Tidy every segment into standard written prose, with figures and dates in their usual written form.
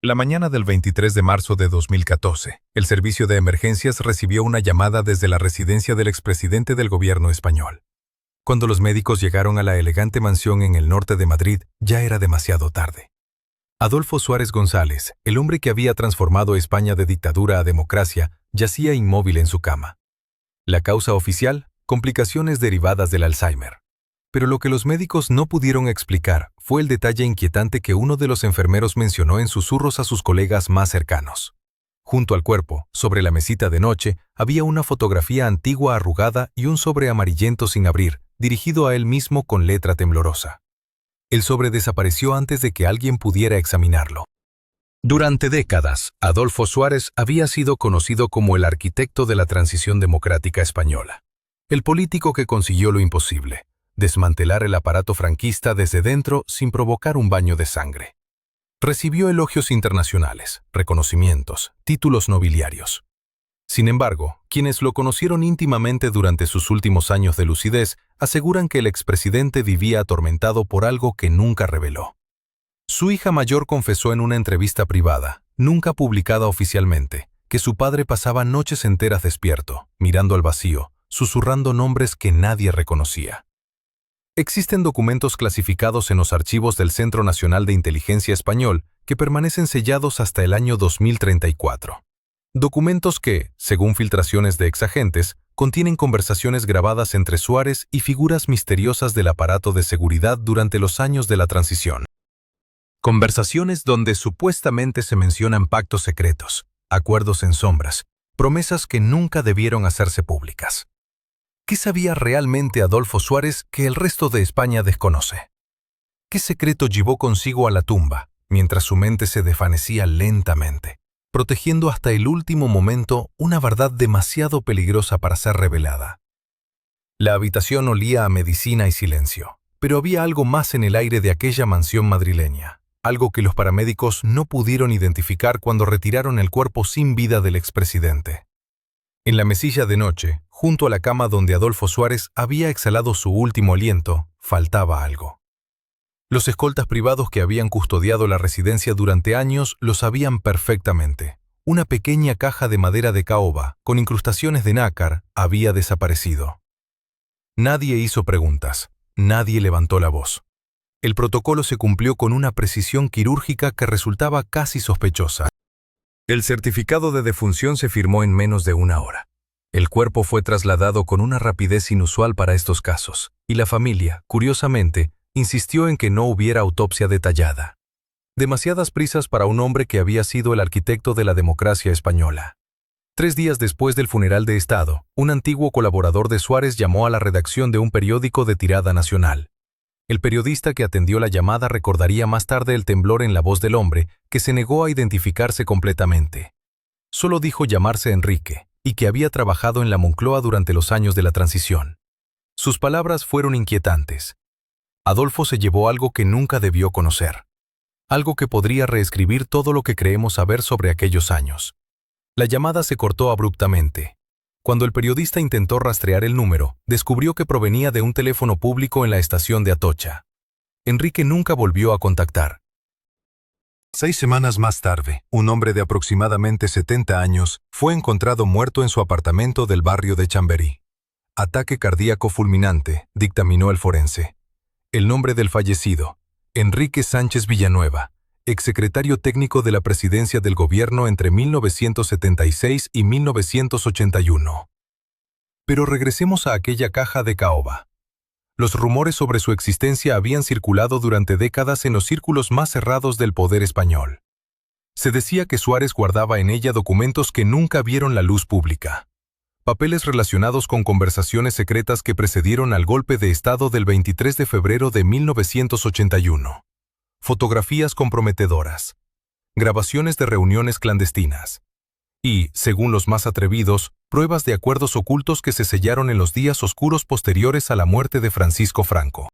La mañana del 23 de marzo de 2014, el Servicio de Emergencias recibió una llamada desde la residencia del expresidente del gobierno español. Cuando los médicos llegaron a la elegante mansión en el norte de Madrid, ya era demasiado tarde. Adolfo Suárez González, el hombre que había transformado España de dictadura a democracia, yacía inmóvil en su cama. La causa oficial: complicaciones derivadas del Alzheimer. Pero lo que los médicos no pudieron explicar fue el detalle inquietante que uno de los enfermeros mencionó en susurros a sus colegas más cercanos. Junto al cuerpo, sobre la mesita de noche, había una fotografía antigua arrugada y un sobre amarillento sin abrir, dirigido a él mismo con letra temblorosa. El sobre desapareció antes de que alguien pudiera examinarlo. Durante décadas, Adolfo Suárez había sido conocido como el arquitecto de la transición democrática española. El político que consiguió lo imposible: desmantelar el aparato franquista desde dentro sin provocar un baño de sangre. Recibió elogios internacionales, reconocimientos, títulos nobiliarios. Sin embargo, quienes lo conocieron íntimamente durante sus últimos años de lucidez aseguran que el expresidente vivía atormentado por algo que nunca reveló. Su hija mayor confesó en una entrevista privada, nunca publicada oficialmente, que su padre pasaba noches enteras despierto, mirando al vacío, susurrando nombres que nadie reconocía. Existen documentos clasificados en los archivos del Centro Nacional de Inteligencia Español que permanecen sellados hasta el año 2034. Documentos que, según filtraciones de exagentes, contienen conversaciones grabadas entre Suárez y figuras misteriosas del aparato de seguridad durante los años de la transición. Conversaciones donde supuestamente se mencionan pactos secretos, acuerdos en sombras, promesas que nunca debieron hacerse públicas. ¿Qué sabía realmente Adolfo Suárez que el resto de España desconoce? ¿Qué secreto llevó consigo a la tumba, mientras su mente se desvanecía lentamente, protegiendo hasta el último momento una verdad demasiado peligrosa para ser revelada? La habitación olía a medicina y silencio, pero había algo más en el aire de aquella mansión madrileña, algo que los paramédicos no pudieron identificar cuando retiraron el cuerpo sin vida del expresidente. En la mesilla de noche, junto a la cama donde Adolfo Suárez había exhalado su último aliento, faltaba algo. Los escoltas privados que habían custodiado la residencia durante años lo sabían perfectamente. Una pequeña caja de madera de caoba, con incrustaciones de nácar, había desaparecido. Nadie hizo preguntas, nadie levantó la voz. El protocolo se cumplió con una precisión quirúrgica que resultaba casi sospechosa. El certificado de defunción se firmó en menos de una hora. El cuerpo fue trasladado con una rapidez inusual para estos casos, y la familia, curiosamente, insistió en que no hubiera autopsia detallada. Demasiadas prisas para un hombre que había sido el arquitecto de la democracia española. 3 días después del funeral de Estado, un antiguo colaborador de Suárez llamó a la redacción de un periódico de tirada nacional. El periodista que atendió la llamada recordaría más tarde el temblor en la voz del hombre, que se negó a identificarse completamente. Solo dijo llamarse Enrique, y que había trabajado en la Moncloa durante los años de la transición. Sus palabras fueron inquietantes. Adolfo se llevó algo que nunca debió conocer. Algo que podría reescribir todo lo que creemos saber sobre aquellos años. La llamada se cortó abruptamente. Cuando el periodista intentó rastrear el número, descubrió que provenía de un teléfono público en la estación de Atocha. Enrique nunca volvió a contactar. 6 semanas más tarde, un hombre de aproximadamente 70 años fue encontrado muerto en su apartamento del barrio de Chamberí. Ataque cardíaco fulminante, dictaminó el forense. El nombre del fallecido: Enrique Sánchez Villanueva, exsecretario técnico de la presidencia del gobierno entre 1976 y 1981. Pero regresemos a aquella caja de caoba. Los rumores sobre su existencia habían circulado durante décadas en los círculos más cerrados del poder español. Se decía que Suárez guardaba en ella documentos que nunca vieron la luz pública. Papeles relacionados con conversaciones secretas que precedieron al golpe de Estado del 23 de febrero de 1981. Fotografías comprometedoras. Grabaciones de reuniones clandestinas. Y, según los más atrevidos, pruebas de acuerdos ocultos que se sellaron en los días oscuros posteriores a la muerte de Francisco Franco.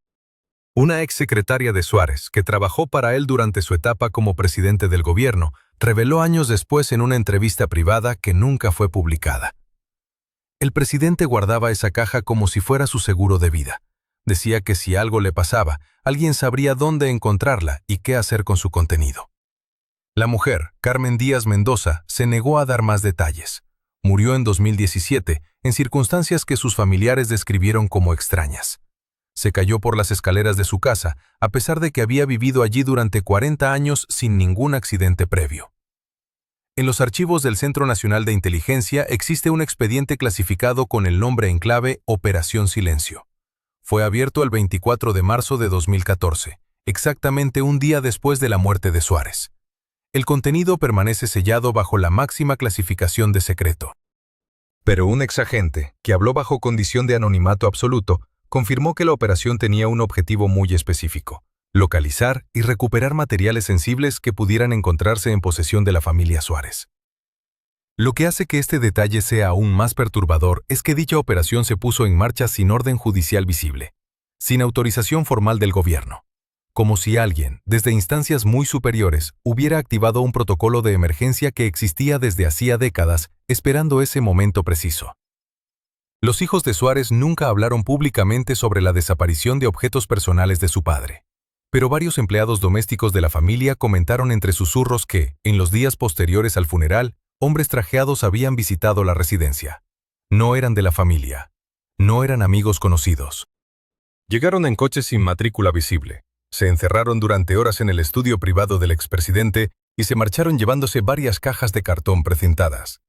Una exsecretaria de Suárez, que trabajó para él durante su etapa como presidente del gobierno, reveló años después en una entrevista privada que nunca fue publicada. El presidente guardaba esa caja como si fuera su seguro de vida. Decía que si algo le pasaba, alguien sabría dónde encontrarla y qué hacer con su contenido. La mujer, Carmen Díaz Mendoza, se negó a dar más detalles. Murió en 2017, en circunstancias que sus familiares describieron como extrañas. Se cayó por las escaleras de su casa, a pesar de que había vivido allí durante 40 años sin ningún accidente previo. En los archivos del Centro Nacional de Inteligencia existe un expediente clasificado con el nombre en clave Operación Silencio. Fue abierto el 24 de marzo de 2014, exactamente un día después de la muerte de Suárez. El contenido permanece sellado bajo la máxima clasificación de secreto. Pero un exagente, que habló bajo condición de anonimato absoluto, confirmó que la operación tenía un objetivo muy específico: localizar y recuperar materiales sensibles que pudieran encontrarse en posesión de la familia Suárez. Lo que hace que este detalle sea aún más perturbador es que dicha operación se puso en marcha sin orden judicial visible, sin autorización formal del gobierno, como si alguien, desde instancias muy superiores, hubiera activado un protocolo de emergencia que existía desde hacía décadas, esperando ese momento preciso. Los hijos de Suárez nunca hablaron públicamente sobre la desaparición de objetos personales de su padre, pero varios empleados domésticos de la familia comentaron entre susurros que, en los días posteriores al funeral, hombres trajeados habían visitado la residencia. No eran de la familia. No eran amigos conocidos. Llegaron en coches sin matrícula visible. Se encerraron durante horas en el estudio privado del expresidente y se marcharon llevándose varias cajas de cartón precintadas.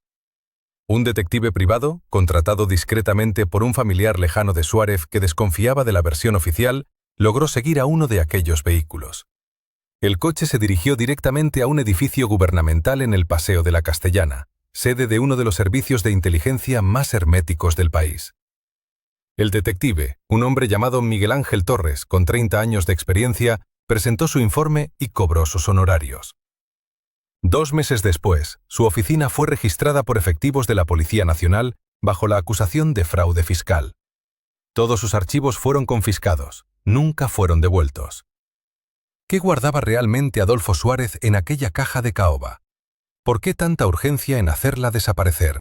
Un detective privado, contratado discretamente por un familiar lejano de Suárez que desconfiaba de la versión oficial, logró seguir a uno de aquellos vehículos. El coche se dirigió directamente a un edificio gubernamental en el Paseo de la Castellana, sede de uno de los servicios de inteligencia más herméticos del país. El detective, un hombre llamado Miguel Ángel Torres, con 30 años de experiencia, presentó su informe y cobró sus honorarios. 2 meses después, su oficina fue registrada por efectivos de la Policía Nacional bajo la acusación de fraude fiscal. Todos sus archivos fueron confiscados, nunca fueron devueltos. ¿Qué guardaba realmente Adolfo Suárez en aquella caja de caoba? ¿Por qué tanta urgencia en hacerla desaparecer?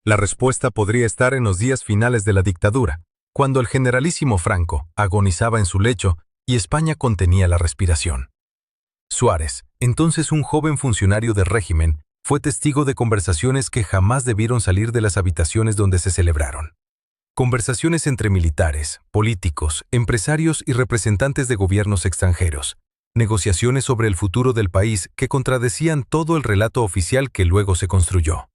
La respuesta podría estar en los días finales de la dictadura, cuando el generalísimo Franco agonizaba en su lecho y España contenía la respiración. Suárez, entonces un joven funcionario del régimen, fue testigo de conversaciones que jamás debieron salir de las habitaciones donde se celebraron. Conversaciones entre militares, políticos, empresarios y representantes de gobiernos extranjeros. Negociaciones sobre el futuro del país que contradecían todo el relato oficial que luego se construyó.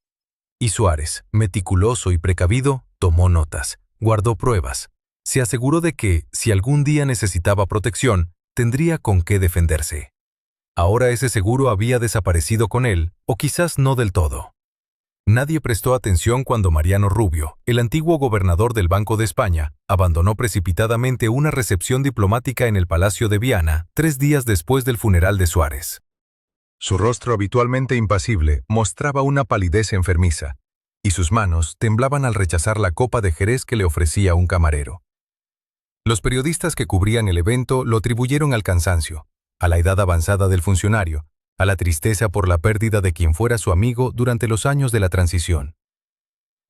Y Suárez, meticuloso y precavido, tomó notas, guardó pruebas. Se aseguró de que, si algún día necesitaba protección, tendría con qué defenderse. Ahora ese seguro había desaparecido con él, o quizás no del todo. Nadie prestó atención cuando Mariano Rubio, el antiguo gobernador del Banco de España, abandonó precipitadamente una recepción diplomática en el Palacio de Viana 3 días después del funeral de Suárez. Su rostro habitualmente impasible mostraba una palidez enfermiza, y sus manos temblaban al rechazar la copa de jerez que le ofrecía un camarero. Los periodistas que cubrían el evento lo atribuyeron al cansancio, a la edad avanzada del funcionario, a la tristeza por la pérdida de quien fuera su amigo durante los años de la transición.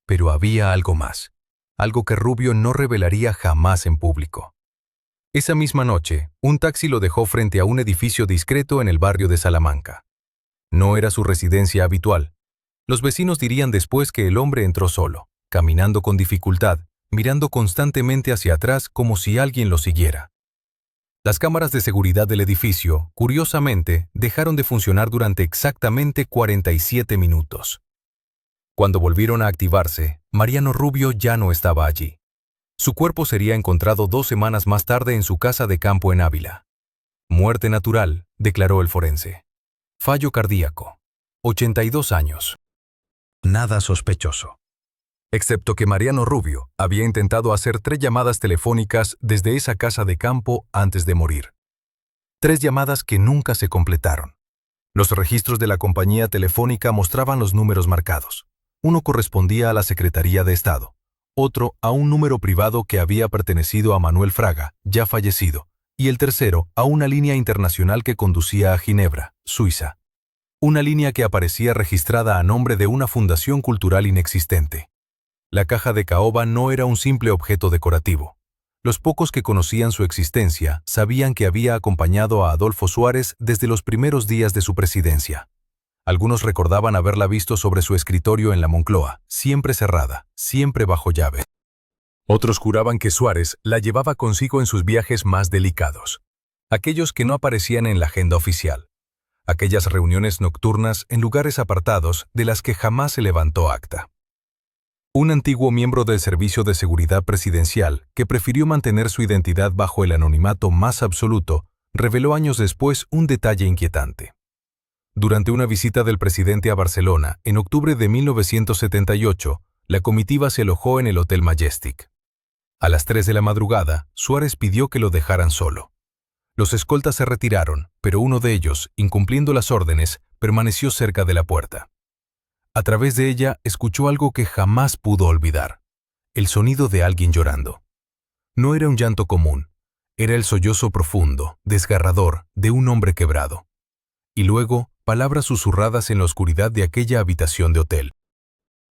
Pero había algo más, algo que Rubio no revelaría jamás en público. Esa misma noche, un taxi lo dejó frente a un edificio discreto en el barrio de Salamanca. No era su residencia habitual. Los vecinos dirían después que el hombre entró solo, caminando con dificultad, mirando constantemente hacia atrás como si alguien lo siguiera. Las cámaras de seguridad del edificio, curiosamente, dejaron de funcionar durante exactamente 47 minutos. Cuando volvieron a activarse, Mariano Rubio ya no estaba allí. Su cuerpo sería encontrado 2 semanas más tarde en su casa de campo en Ávila. Muerte natural, declaró el forense. Fallo cardíaco. 82 años. Nada sospechoso. Excepto que Mariano Rubio había intentado hacer 3 llamadas telefónicas desde esa casa de campo antes de morir. 3 llamadas que nunca se completaron. Los registros de la compañía telefónica mostraban los números marcados. Uno correspondía a la Secretaría de Estado, otro a un número privado que había pertenecido a Manuel Fraga, ya fallecido, y el tercero a una línea internacional que conducía a Ginebra, Suiza. Una línea que aparecía registrada a nombre de una fundación cultural inexistente. La caja de caoba no era un simple objeto decorativo. Los pocos que conocían su existencia sabían que había acompañado a Adolfo Suárez desde los primeros días de su presidencia. Algunos recordaban haberla visto sobre su escritorio en la Moncloa, siempre cerrada, siempre bajo llave. Otros juraban que Suárez la llevaba consigo en sus viajes más delicados, aquellos que no aparecían en la agenda oficial, aquellas reuniones nocturnas en lugares apartados de las que jamás se levantó acta. Un antiguo miembro del Servicio de Seguridad Presidencial, que prefirió mantener su identidad bajo el anonimato más absoluto, reveló años después un detalle inquietante. Durante una visita del presidente a Barcelona, en octubre de 1978, la comitiva se alojó en el Hotel Majestic. A las 3 de la madrugada, Suárez pidió que lo dejaran solo. Los escoltas se retiraron, pero uno de ellos, incumpliendo las órdenes, permaneció cerca de la puerta. A través de ella escuchó algo que jamás pudo olvidar: el sonido de alguien llorando. No era un llanto común, era el sollozo profundo, desgarrador, de un hombre quebrado. Y luego, palabras susurradas en la oscuridad de aquella habitación de hotel.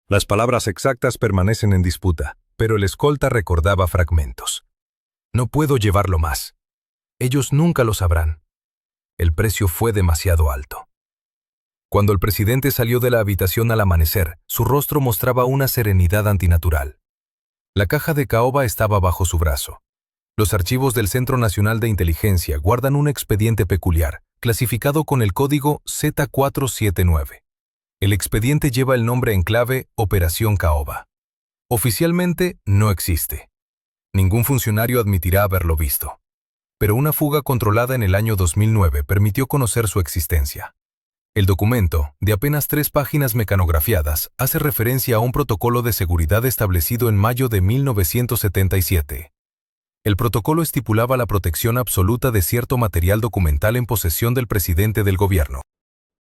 Las palabras exactas permanecen en disputa, pero el escolta recordaba fragmentos. No puedo llevarlo más. Ellos nunca lo sabrán. El precio fue demasiado alto. Cuando el presidente salió de la habitación al amanecer, su rostro mostraba una serenidad antinatural. La caja de caoba estaba bajo su brazo. Los archivos del Centro Nacional de Inteligencia guardan un expediente peculiar, clasificado con el código Z479. El expediente lleva el nombre en clave Operación Caoba. Oficialmente no existe. Ningún funcionario admitirá haberlo visto. Pero una fuga controlada en el año 2009 permitió conocer su existencia. El documento, de apenas 3 páginas mecanografiadas, hace referencia a un protocolo de seguridad establecido en mayo de 1977. El protocolo estipulaba la protección absoluta de cierto material documental en posesión del presidente del gobierno.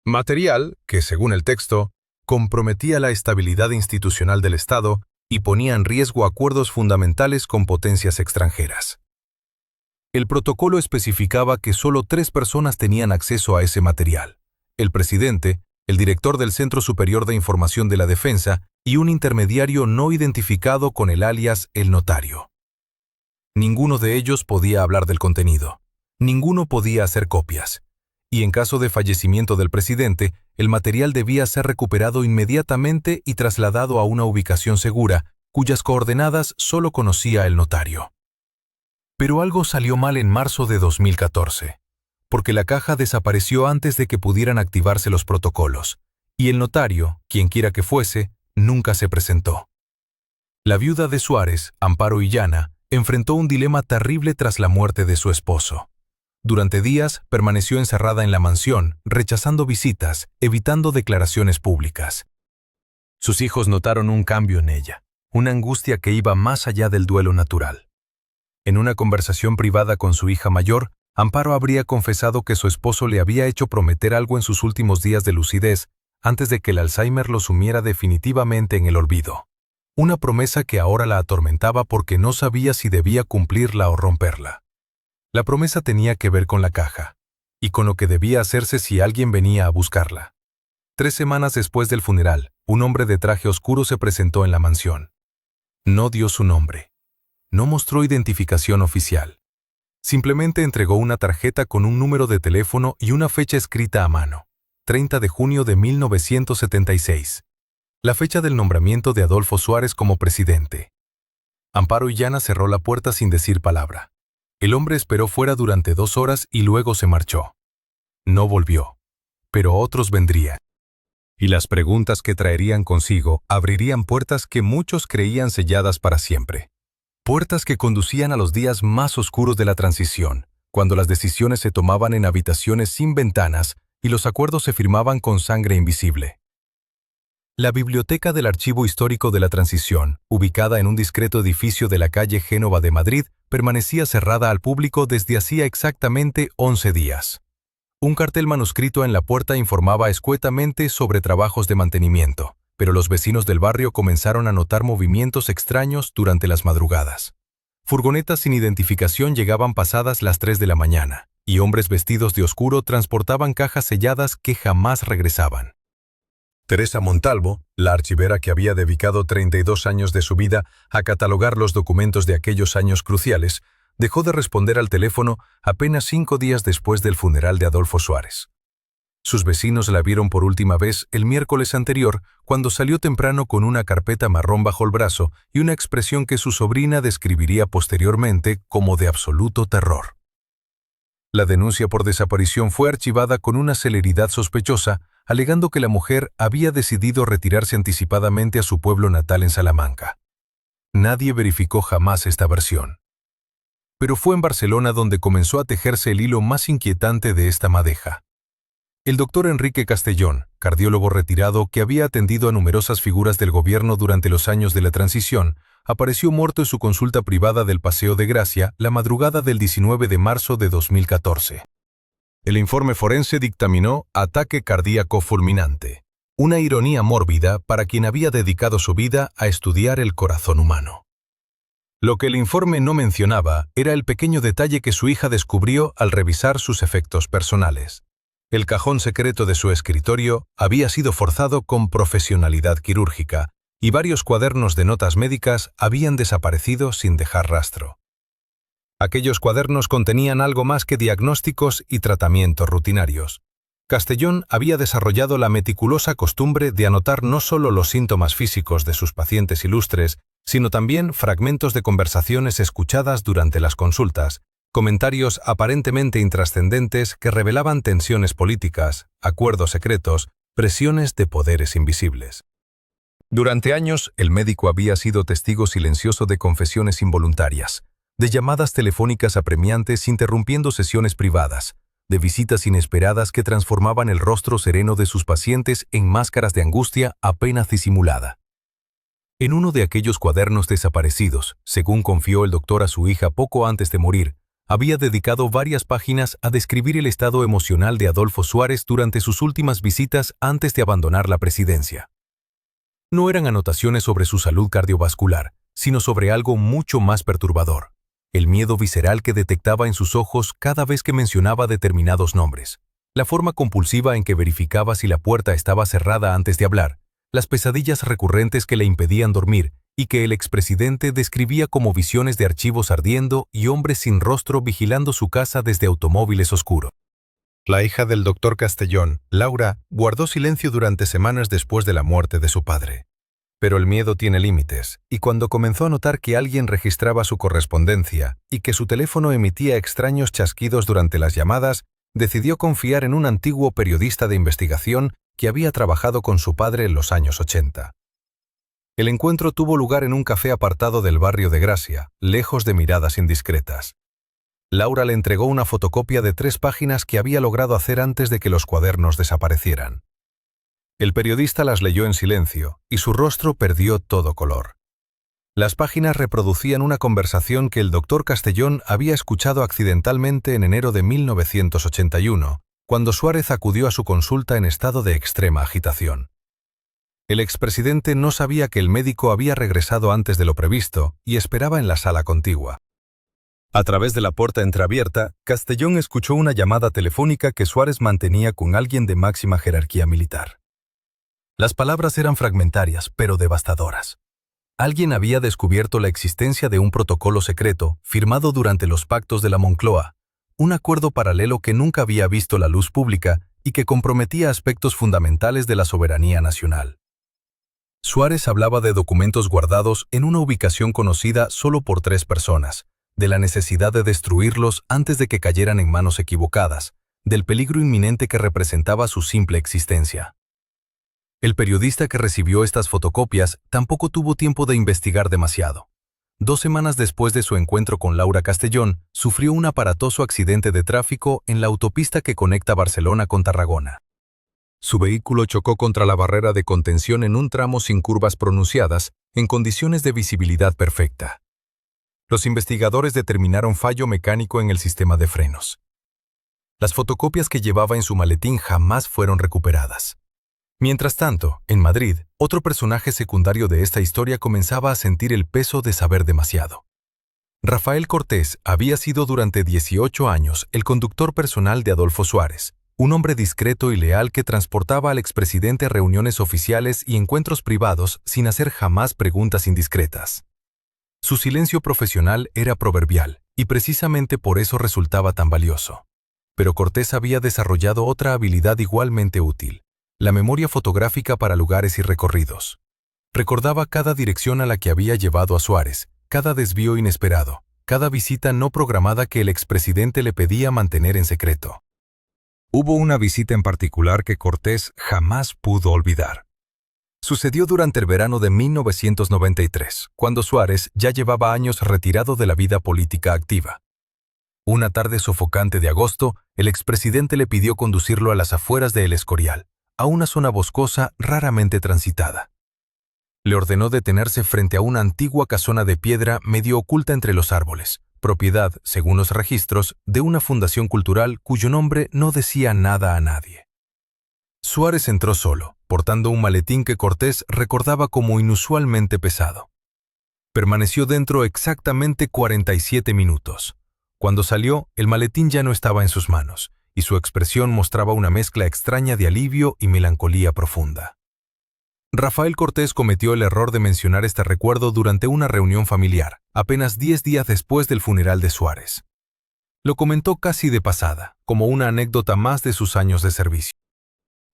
Material que, según el texto, comprometía la estabilidad institucional del Estado y ponía en riesgo acuerdos fundamentales con potencias extranjeras. El protocolo especificaba que solo 3 personas tenían acceso a ese material: el presidente, el director del Centro Superior de Información de la Defensa y un intermediario no identificado con el alias El Notario. Ninguno de ellos podía hablar del contenido. Ninguno podía hacer copias. Y en caso de fallecimiento del presidente, el material debía ser recuperado inmediatamente y trasladado a una ubicación segura, cuyas coordenadas solo conocía el notario. Pero algo salió mal en marzo de 2014. Porque la caja desapareció antes de que pudieran activarse los protocolos, y el notario, quienquiera que fuese, nunca se presentó. La viuda de Suárez, Amparo Illana, enfrentó un dilema terrible tras la muerte de su esposo. Durante días permaneció encerrada en la mansión, rechazando visitas, evitando declaraciones públicas. Sus hijos notaron un cambio en ella, una angustia que iba más allá del duelo natural. En una conversación privada con su hija mayor, Amparo habría confesado que su esposo le había hecho prometer algo en sus últimos días de lucidez antes de que el Alzheimer lo sumiera definitivamente en el olvido. Una promesa que ahora la atormentaba porque no sabía si debía cumplirla o romperla. La promesa tenía que ver con la caja, y con lo que debía hacerse si alguien venía a buscarla. 3 semanas después del funeral, un hombre de traje oscuro se presentó en la mansión. No dio su nombre. No mostró identificación oficial. Simplemente entregó una tarjeta con un número de teléfono y una fecha escrita a mano: 30 de junio de 1976. La fecha del nombramiento de Adolfo Suárez como presidente. Amparo Illana cerró la puerta sin decir palabra. El hombre esperó fuera durante 2 horas y luego se marchó. No volvió. Pero otros vendrían. Y las preguntas que traerían consigo abrirían puertas que muchos creían selladas para siempre. Puertas que conducían a los días más oscuros de la transición, cuando las decisiones se tomaban en habitaciones sin ventanas y los acuerdos se firmaban con sangre invisible. La Biblioteca del Archivo Histórico de la Transición, ubicada en un discreto edificio de la calle Génova de Madrid, permanecía cerrada al público desde hacía exactamente 11 días. Un cartel manuscrito en la puerta informaba escuetamente sobre trabajos de mantenimiento, pero los vecinos del barrio comenzaron a notar movimientos extraños durante las madrugadas. Furgonetas sin identificación llegaban pasadas las 3 de la mañana, y hombres vestidos de oscuro transportaban cajas selladas que jamás regresaban. Teresa Montalvo, la archivera que había dedicado 32 años de su vida a catalogar los documentos de aquellos años cruciales, dejó de responder al teléfono apenas 5 días después del funeral de Adolfo Suárez. Sus vecinos la vieron por última vez el miércoles anterior, cuando salió temprano con una carpeta marrón bajo el brazo y una expresión que su sobrina describiría posteriormente como de absoluto terror. La denuncia por desaparición fue archivada con una celeridad sospechosa, alegando que la mujer había decidido retirarse anticipadamente a su pueblo natal en Salamanca. Nadie verificó jamás esta versión. Pero fue en Barcelona donde comenzó a tejerse el hilo más inquietante de esta madeja. El doctor Enrique Castellón, cardiólogo retirado que había atendido a numerosas figuras del gobierno durante los años de la transición, apareció muerto en su consulta privada del Paseo de Gracia la madrugada del 19 de marzo de 2014. El informe forense dictaminó ataque cardíaco fulminante, una ironía mórbida para quien había dedicado su vida a estudiar el corazón humano. Lo que el informe no mencionaba era el pequeño detalle que su hija descubrió al revisar sus efectos personales. El cajón secreto de su escritorio había sido forzado con profesionalidad quirúrgica, y varios cuadernos de notas médicas habían desaparecido sin dejar rastro. Aquellos cuadernos contenían algo más que diagnósticos y tratamientos rutinarios. Castellón había desarrollado la meticulosa costumbre de anotar no solo los síntomas físicos de sus pacientes ilustres, sino también fragmentos de conversaciones escuchadas durante las consultas, comentarios aparentemente intrascendentes que revelaban tensiones políticas, acuerdos secretos, presiones de poderes invisibles. Durante años, el médico había sido testigo silencioso de confesiones involuntarias, de llamadas telefónicas apremiantes interrumpiendo sesiones privadas, de visitas inesperadas que transformaban el rostro sereno de sus pacientes en máscaras de angustia apenas disimulada. En uno de aquellos cuadernos desaparecidos, según confió el doctor a su hija poco antes de morir, había dedicado varias páginas a describir el estado emocional de Adolfo Suárez durante sus últimas visitas antes de abandonar la presidencia. No eran anotaciones sobre su salud cardiovascular, sino sobre algo mucho más perturbador: el miedo visceral que detectaba en sus ojos cada vez que mencionaba determinados nombres, la forma compulsiva en que verificaba si la puerta estaba cerrada antes de hablar, las pesadillas recurrentes que le impedían dormir y que el expresidente describía como visiones de archivos ardiendo y hombres sin rostro vigilando su casa desde automóviles oscuros. La hija del doctor Castellón, Laura, guardó silencio durante semanas después de la muerte de su padre. Pero el miedo tiene límites, y cuando comenzó a notar que alguien registraba su correspondencia y que su teléfono emitía extraños chasquidos durante las llamadas, decidió confiar en un antiguo periodista de investigación que había trabajado con su padre en los años 80. El encuentro tuvo lugar en un café apartado del barrio de Gracia, lejos de miradas indiscretas. Laura le entregó una fotocopia de 3 páginas que había logrado hacer antes de que los cuadernos desaparecieran. El periodista las leyó en silencio, y su rostro perdió todo color. Las páginas reproducían una conversación que el doctor Castellón había escuchado accidentalmente en enero de 1981, cuando Suárez acudió a su consulta en estado de extrema agitación. El expresidente no sabía que el médico había regresado antes de lo previsto y esperaba en la sala contigua. A través de la puerta entreabierta, Castellón escuchó una llamada telefónica que Suárez mantenía con alguien de máxima jerarquía militar. Las palabras eran fragmentarias, pero devastadoras. Alguien había descubierto la existencia de un protocolo secreto firmado durante los pactos de la Moncloa, un acuerdo paralelo que nunca había visto la luz pública y que comprometía aspectos fundamentales de la soberanía nacional. Suárez hablaba de documentos guardados en una ubicación conocida solo por 3 personas, de la necesidad de destruirlos antes de que cayeran en manos equivocadas, del peligro inminente que representaba su simple existencia. El periodista que recibió estas fotocopias tampoco tuvo tiempo de investigar demasiado. 2 semanas después de su encuentro con Laura Castellón, sufrió un aparatoso accidente de tráfico en la autopista que conecta Barcelona con Tarragona. Su vehículo chocó contra la barrera de contención en un tramo sin curvas pronunciadas, en condiciones de visibilidad perfecta. Los investigadores determinaron fallo mecánico en el sistema de frenos. Las fotocopias que llevaba en su maletín jamás fueron recuperadas. Mientras tanto, en Madrid, otro personaje secundario de esta historia comenzaba a sentir el peso de saber demasiado. Rafael Cortés había sido durante 18 años el conductor personal de Adolfo Suárez, un hombre discreto y leal que transportaba al expresidente a reuniones oficiales y encuentros privados sin hacer jamás preguntas indiscretas. Su silencio profesional era proverbial, y precisamente por eso resultaba tan valioso. Pero Cortés había desarrollado otra habilidad igualmente útil: la memoria fotográfica para lugares y recorridos. Recordaba cada dirección a la que había llevado a Suárez, cada desvío inesperado, cada visita no programada que el expresidente le pedía mantener en secreto. Hubo una visita en particular que Cortés jamás pudo olvidar. Sucedió durante el verano de 1993, cuando Suárez ya llevaba años retirado de la vida política activa. Una tarde sofocante de agosto, el expresidente le pidió conducirlo a las afueras de El Escorial, a una zona boscosa raramente transitada. Le ordenó detenerse frente a una antigua casona de piedra medio oculta entre los árboles, propiedad, según los registros, de una fundación cultural cuyo nombre no decía nada a nadie. Suárez entró solo, portando un maletín que Cortés recordaba como inusualmente pesado. Permaneció dentro exactamente 47 minutos. Cuando salió, el maletín ya no estaba en sus manos, y su expresión mostraba una mezcla extraña de alivio y melancolía profunda. Rafael Cortés cometió el error de mencionar este recuerdo durante una reunión familiar, apenas 10 días después del funeral de Suárez. Lo comentó casi de pasada, como una anécdota más de sus años de servicio.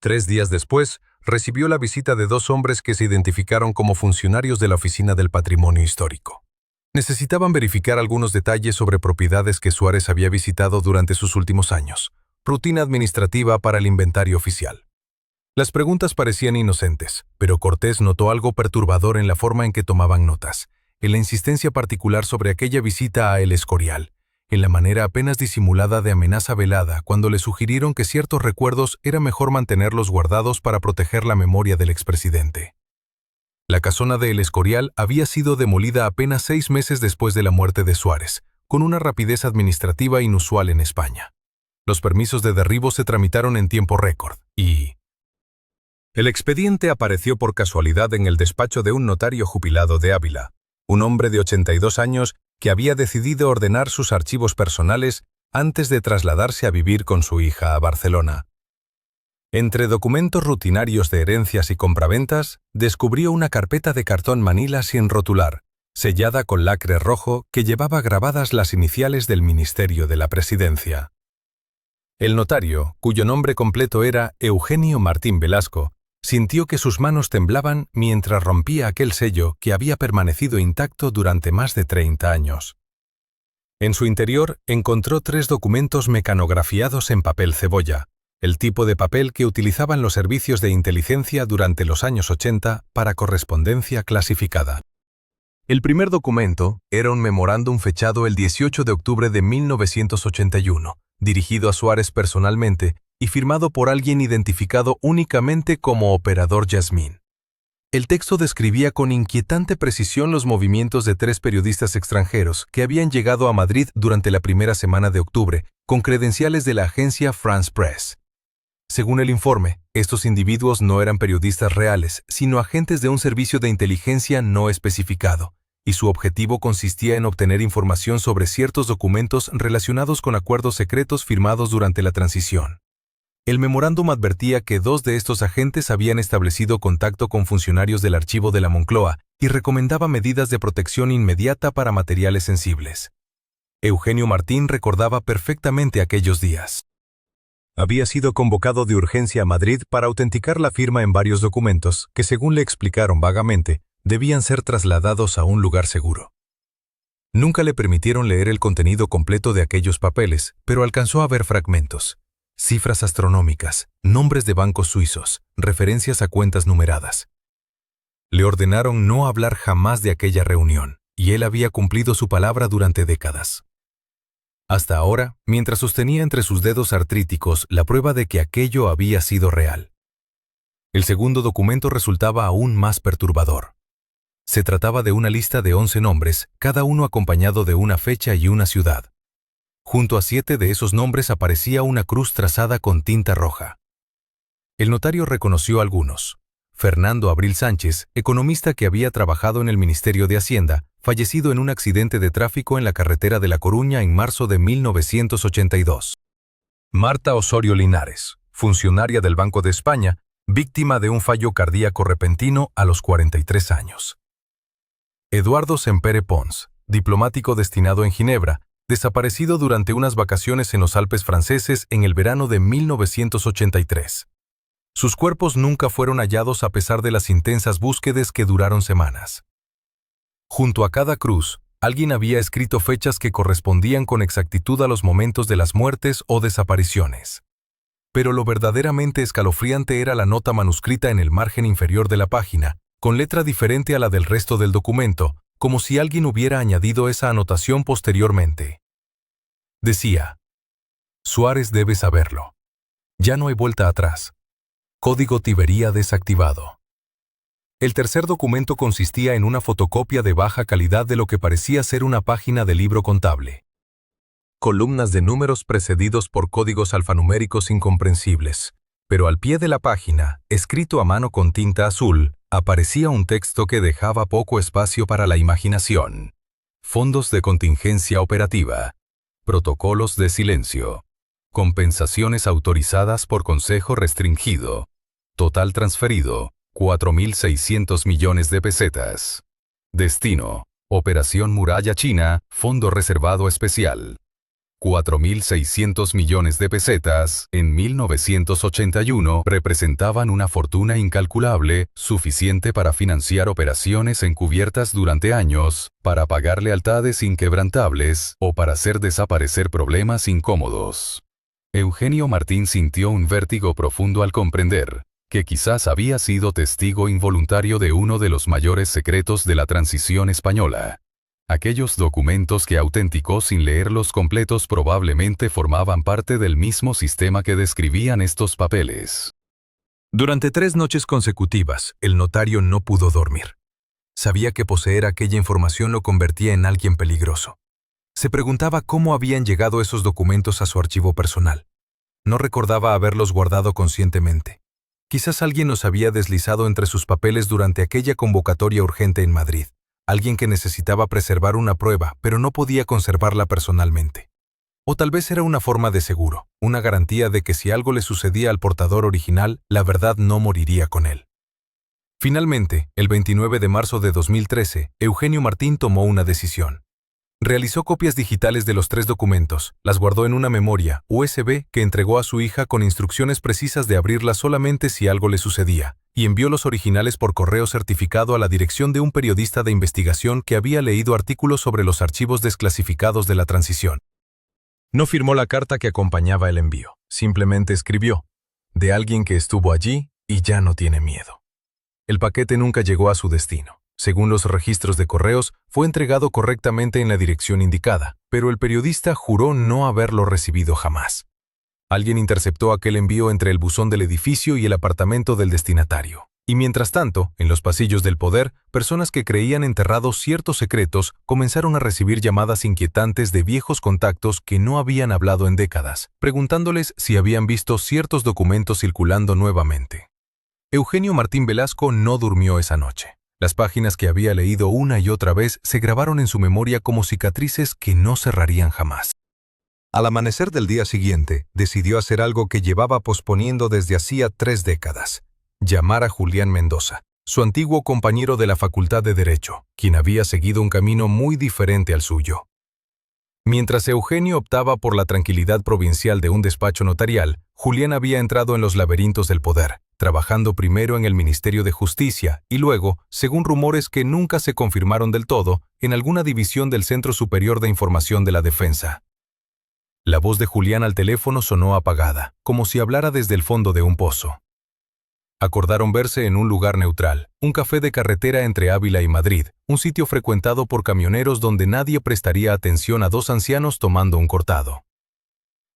3 días después, recibió la visita de 2 hombres que se identificaron como funcionarios de la Oficina del Patrimonio Histórico. Necesitaban verificar algunos detalles sobre propiedades que Suárez había visitado durante sus últimos años, rutina administrativa para el inventario oficial. Las preguntas parecían inocentes, pero Cortés notó algo perturbador en la forma en que tomaban notas, en la insistencia particular sobre aquella visita a El Escorial, en la manera apenas disimulada de amenaza velada cuando le sugirieron que ciertos recuerdos era mejor mantenerlos guardados para proteger la memoria del expresidente. La casona de El Escorial había sido demolida apenas 6 meses después de la muerte de Suárez, con una rapidez administrativa inusual en España. Los permisos de derribo se tramitaron en tiempo récord, y el expediente apareció por casualidad en el despacho de un notario jubilado de Ávila, un hombre de 82 años que había decidido ordenar sus archivos personales antes de trasladarse a vivir con su hija a Barcelona. Entre documentos rutinarios de herencias y compraventas, descubrió una carpeta de cartón manila sin rotular, sellada con lacre rojo que llevaba grabadas las iniciales del Ministerio de la Presidencia. El notario, cuyo nombre completo era Eugenio Martín Velasco, sintió que sus manos temblaban mientras rompía aquel sello que había permanecido intacto durante más de 30 años. En su interior encontró 3 documentos mecanografiados en papel cebolla, el tipo de papel que utilizaban los servicios de inteligencia durante los años 80 para correspondencia clasificada. El primer documento era un memorándum fechado el 18 de octubre de 1981, dirigido a Suárez personalmente y firmado por alguien identificado únicamente como Operador Yasmín. El texto describía con inquietante precisión los movimientos de 3 periodistas extranjeros que habían llegado a Madrid durante la primera semana de octubre, con credenciales de la agencia France Press. Según el informe, estos individuos no eran periodistas reales, sino agentes de un servicio de inteligencia no especificado, y su objetivo consistía en obtener información sobre ciertos documentos relacionados con acuerdos secretos firmados durante la transición. El memorándum advertía que 2 de estos agentes habían establecido contacto con funcionarios del archivo de la Moncloa y recomendaba medidas de protección inmediata para materiales sensibles. Eugenio Martín recordaba perfectamente aquellos días. Había sido convocado de urgencia a Madrid para autenticar la firma en varios documentos que, según le explicaron vagamente, debían ser trasladados a un lugar seguro. Nunca le permitieron leer el contenido completo de aquellos papeles, pero alcanzó a ver fragmentos. Cifras astronómicas, nombres de bancos suizos, referencias a cuentas numeradas. Le ordenaron no hablar jamás de aquella reunión, y él había cumplido su palabra durante décadas. Hasta ahora, mientras sostenía entre sus dedos artríticos la prueba de que aquello había sido real. El segundo documento resultaba aún más perturbador. Se trataba de una lista de 11 nombres, cada uno acompañado de una fecha y una ciudad. Junto a 7 de esos nombres aparecía una cruz trazada con tinta roja. El notario reconoció algunos. Fernando Abril Sánchez, economista que había trabajado en el Ministerio de Hacienda, fallecido en un accidente de tráfico en la carretera de La Coruña en marzo de 1982. Marta Osorio Linares, funcionaria del Banco de España, víctima de un fallo cardíaco repentino a los 43 años. Eduardo Sempere Pons, diplomático destinado en Ginebra, desaparecido durante unas vacaciones en los Alpes franceses en el verano de 1983. Sus cuerpos nunca fueron hallados a pesar de las intensas búsquedas que duraron semanas. Junto a cada cruz, alguien había escrito fechas que correspondían con exactitud a los momentos de las muertes o desapariciones. Pero lo verdaderamente escalofriante era la nota manuscrita en el margen inferior de la página, con letra diferente a la del resto del documento, como si alguien hubiera añadido esa anotación posteriormente. Decía: Suárez debe saberlo. Ya no hay vuelta atrás. Código Tibería desactivado. El tercer documento consistía en una fotocopia de baja calidad de lo que parecía ser una página de libro contable. Columnas de números precedidos por códigos alfanuméricos incomprensibles, pero al pie de la página, escrito a mano con tinta azul, aparecía un texto que dejaba poco espacio para la imaginación. Fondos de contingencia operativa. Protocolos de silencio. Compensaciones autorizadas por consejo restringido. Total transferido, 4.600 millones de pesetas. Destino: Operación Muralla China, Fondo Reservado Especial. 4.600 millones de pesetas, en 1981, representaban una fortuna incalculable, suficiente para financiar operaciones encubiertas durante años, para pagar lealtades inquebrantables, o para hacer desaparecer problemas incómodos. Eugenio Martín sintió un vértigo profundo al comprender que quizás había sido testigo involuntario de uno de los mayores secretos de la transición española. Aquellos documentos que autenticó sin leerlos completos probablemente formaban parte del mismo sistema que describían estos papeles. Durante 3 noches consecutivas, el notario no pudo dormir. Sabía que poseer aquella información lo convertía en alguien peligroso. Se preguntaba cómo habían llegado esos documentos a su archivo personal. No recordaba haberlos guardado conscientemente. Quizás alguien los había deslizado entre sus papeles durante aquella convocatoria urgente en Madrid. Alguien que necesitaba preservar una prueba, pero no podía conservarla personalmente. O tal vez era una forma de seguro, una garantía de que si algo le sucedía al portador original, la verdad no moriría con él. Finalmente, el 29 de marzo de 2013, Eugenio Martín tomó una decisión. Realizó copias digitales de los 3 documentos, las guardó en una memoria USB que entregó a su hija con instrucciones precisas de abrirla solamente si algo le sucedía, y envió los originales por correo certificado a la dirección de un periodista de investigación que había leído artículos sobre los archivos desclasificados de la transición. No firmó la carta que acompañaba el envío, simplemente escribió: de alguien que estuvo allí y ya no tiene miedo. El paquete nunca llegó a su destino. Según los registros de correos, fue entregado correctamente en la dirección indicada, pero el periodista juró no haberlo recibido jamás. Alguien interceptó aquel envío entre el buzón del edificio y el apartamento del destinatario. Y mientras tanto, en los pasillos del poder, personas que creían enterrados ciertos secretos comenzaron a recibir llamadas inquietantes de viejos contactos que no habían hablado en décadas, preguntándoles si habían visto ciertos documentos circulando nuevamente. Eugenio Martín Velasco no durmió esa noche. Las páginas que había leído una y otra vez se grabaron en su memoria como cicatrices que no cerrarían jamás. Al amanecer del día siguiente, decidió hacer algo que llevaba posponiendo desde hacía 3 décadas: llamar a Julián Mendoza, su antiguo compañero de la Facultad de Derecho, quien había seguido un camino muy diferente al suyo. Mientras Eugenio optaba por la tranquilidad provincial de un despacho notarial, Julián había entrado en los laberintos del poder, trabajando primero en el Ministerio de Justicia y luego, según rumores que nunca se confirmaron del todo, en alguna división del Centro Superior de Información de la Defensa. La voz de Julián al teléfono sonó apagada, como si hablara desde el fondo de un pozo. Acordaron verse en un lugar neutral, un café de carretera entre Ávila y Madrid, un sitio frecuentado por camioneros donde nadie prestaría atención a 2 ancianos tomando un cortado.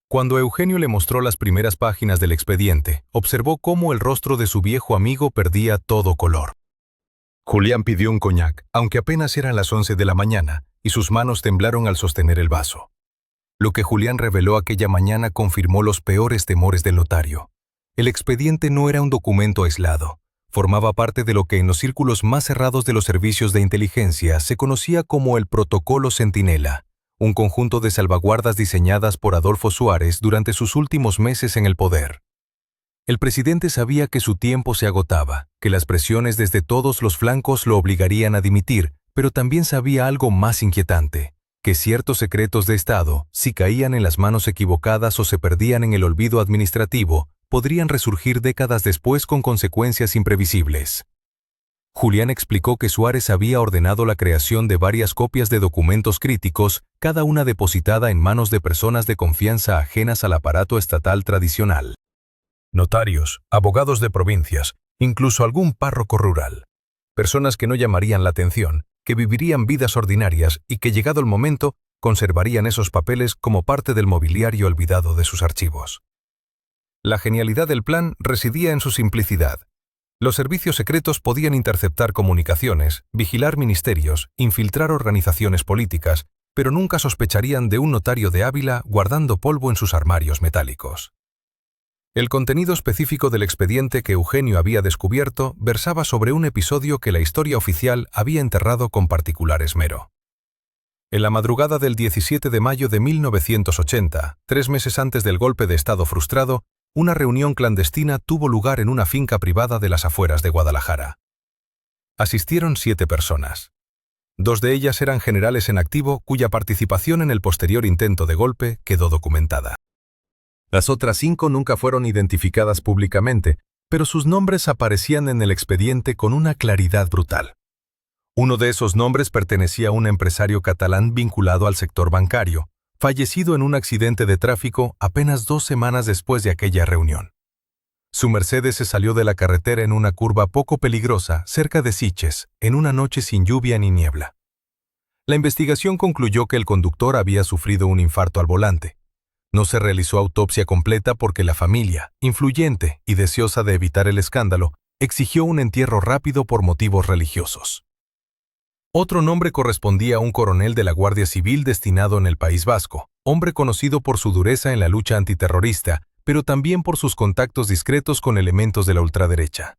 Cuando Eugenio le mostró las primeras páginas del expediente, observó cómo el rostro de su viejo amigo perdía todo color. Julián pidió un coñac, aunque apenas eran las 11 de la mañana, y sus manos temblaron al sostener el vaso. Lo que Julián reveló aquella mañana confirmó los peores temores del notario. El expediente no era un documento aislado. Formaba parte de lo que en los círculos más cerrados de los servicios de inteligencia se conocía como el Protocolo Centinela, un conjunto de salvaguardas diseñadas por Adolfo Suárez durante sus últimos meses en el poder. El presidente sabía que su tiempo se agotaba, que las presiones desde todos los flancos lo obligarían a dimitir, pero también sabía algo más inquietante, que ciertos secretos de Estado, si caían en las manos equivocadas o se perdían en el olvido administrativo, podrían resurgir décadas después con consecuencias imprevisibles. Julián explicó que Suárez había ordenado la creación de varias copias de documentos críticos, cada una depositada en manos de personas de confianza ajenas al aparato estatal tradicional. Notarios, abogados de provincias, incluso algún párroco rural. Personas que no llamarían la atención, que vivirían vidas ordinarias y que, llegado el momento, conservarían esos papeles como parte del mobiliario olvidado de sus archivos. La genialidad del plan residía en su simplicidad. Los servicios secretos podían interceptar comunicaciones, vigilar ministerios, infiltrar organizaciones políticas, pero nunca sospecharían de un notario de Ávila guardando polvo en sus armarios metálicos. El contenido específico del expediente que Eugenio había descubierto versaba sobre un episodio que la historia oficial había enterrado con particular esmero. En la madrugada del 17 de mayo de 1980, 3 meses antes del golpe de Estado frustrado, una reunión clandestina tuvo lugar en una finca privada de las afueras de Guadalajara. Asistieron 7 personas. 2 de ellas eran generales en activo cuya participación en el posterior intento de golpe quedó documentada. Las otras 5 nunca fueron identificadas públicamente, pero sus nombres aparecían en el expediente con una claridad brutal. Uno de esos nombres pertenecía a un empresario catalán vinculado al sector bancario, fallecido en un accidente de tráfico apenas 2 semanas después de aquella reunión. Su Mercedes se salió de la carretera en una curva poco peligrosa cerca de Sitges, en una noche sin lluvia ni niebla. La investigación concluyó que el conductor había sufrido un infarto al volante. No se realizó autopsia completa porque la familia, influyente y deseosa de evitar el escándalo, exigió un entierro rápido por motivos religiosos. Otro nombre correspondía a un coronel de la Guardia Civil destinado en el País Vasco, hombre conocido por su dureza en la lucha antiterrorista, pero también por sus contactos discretos con elementos de la ultraderecha.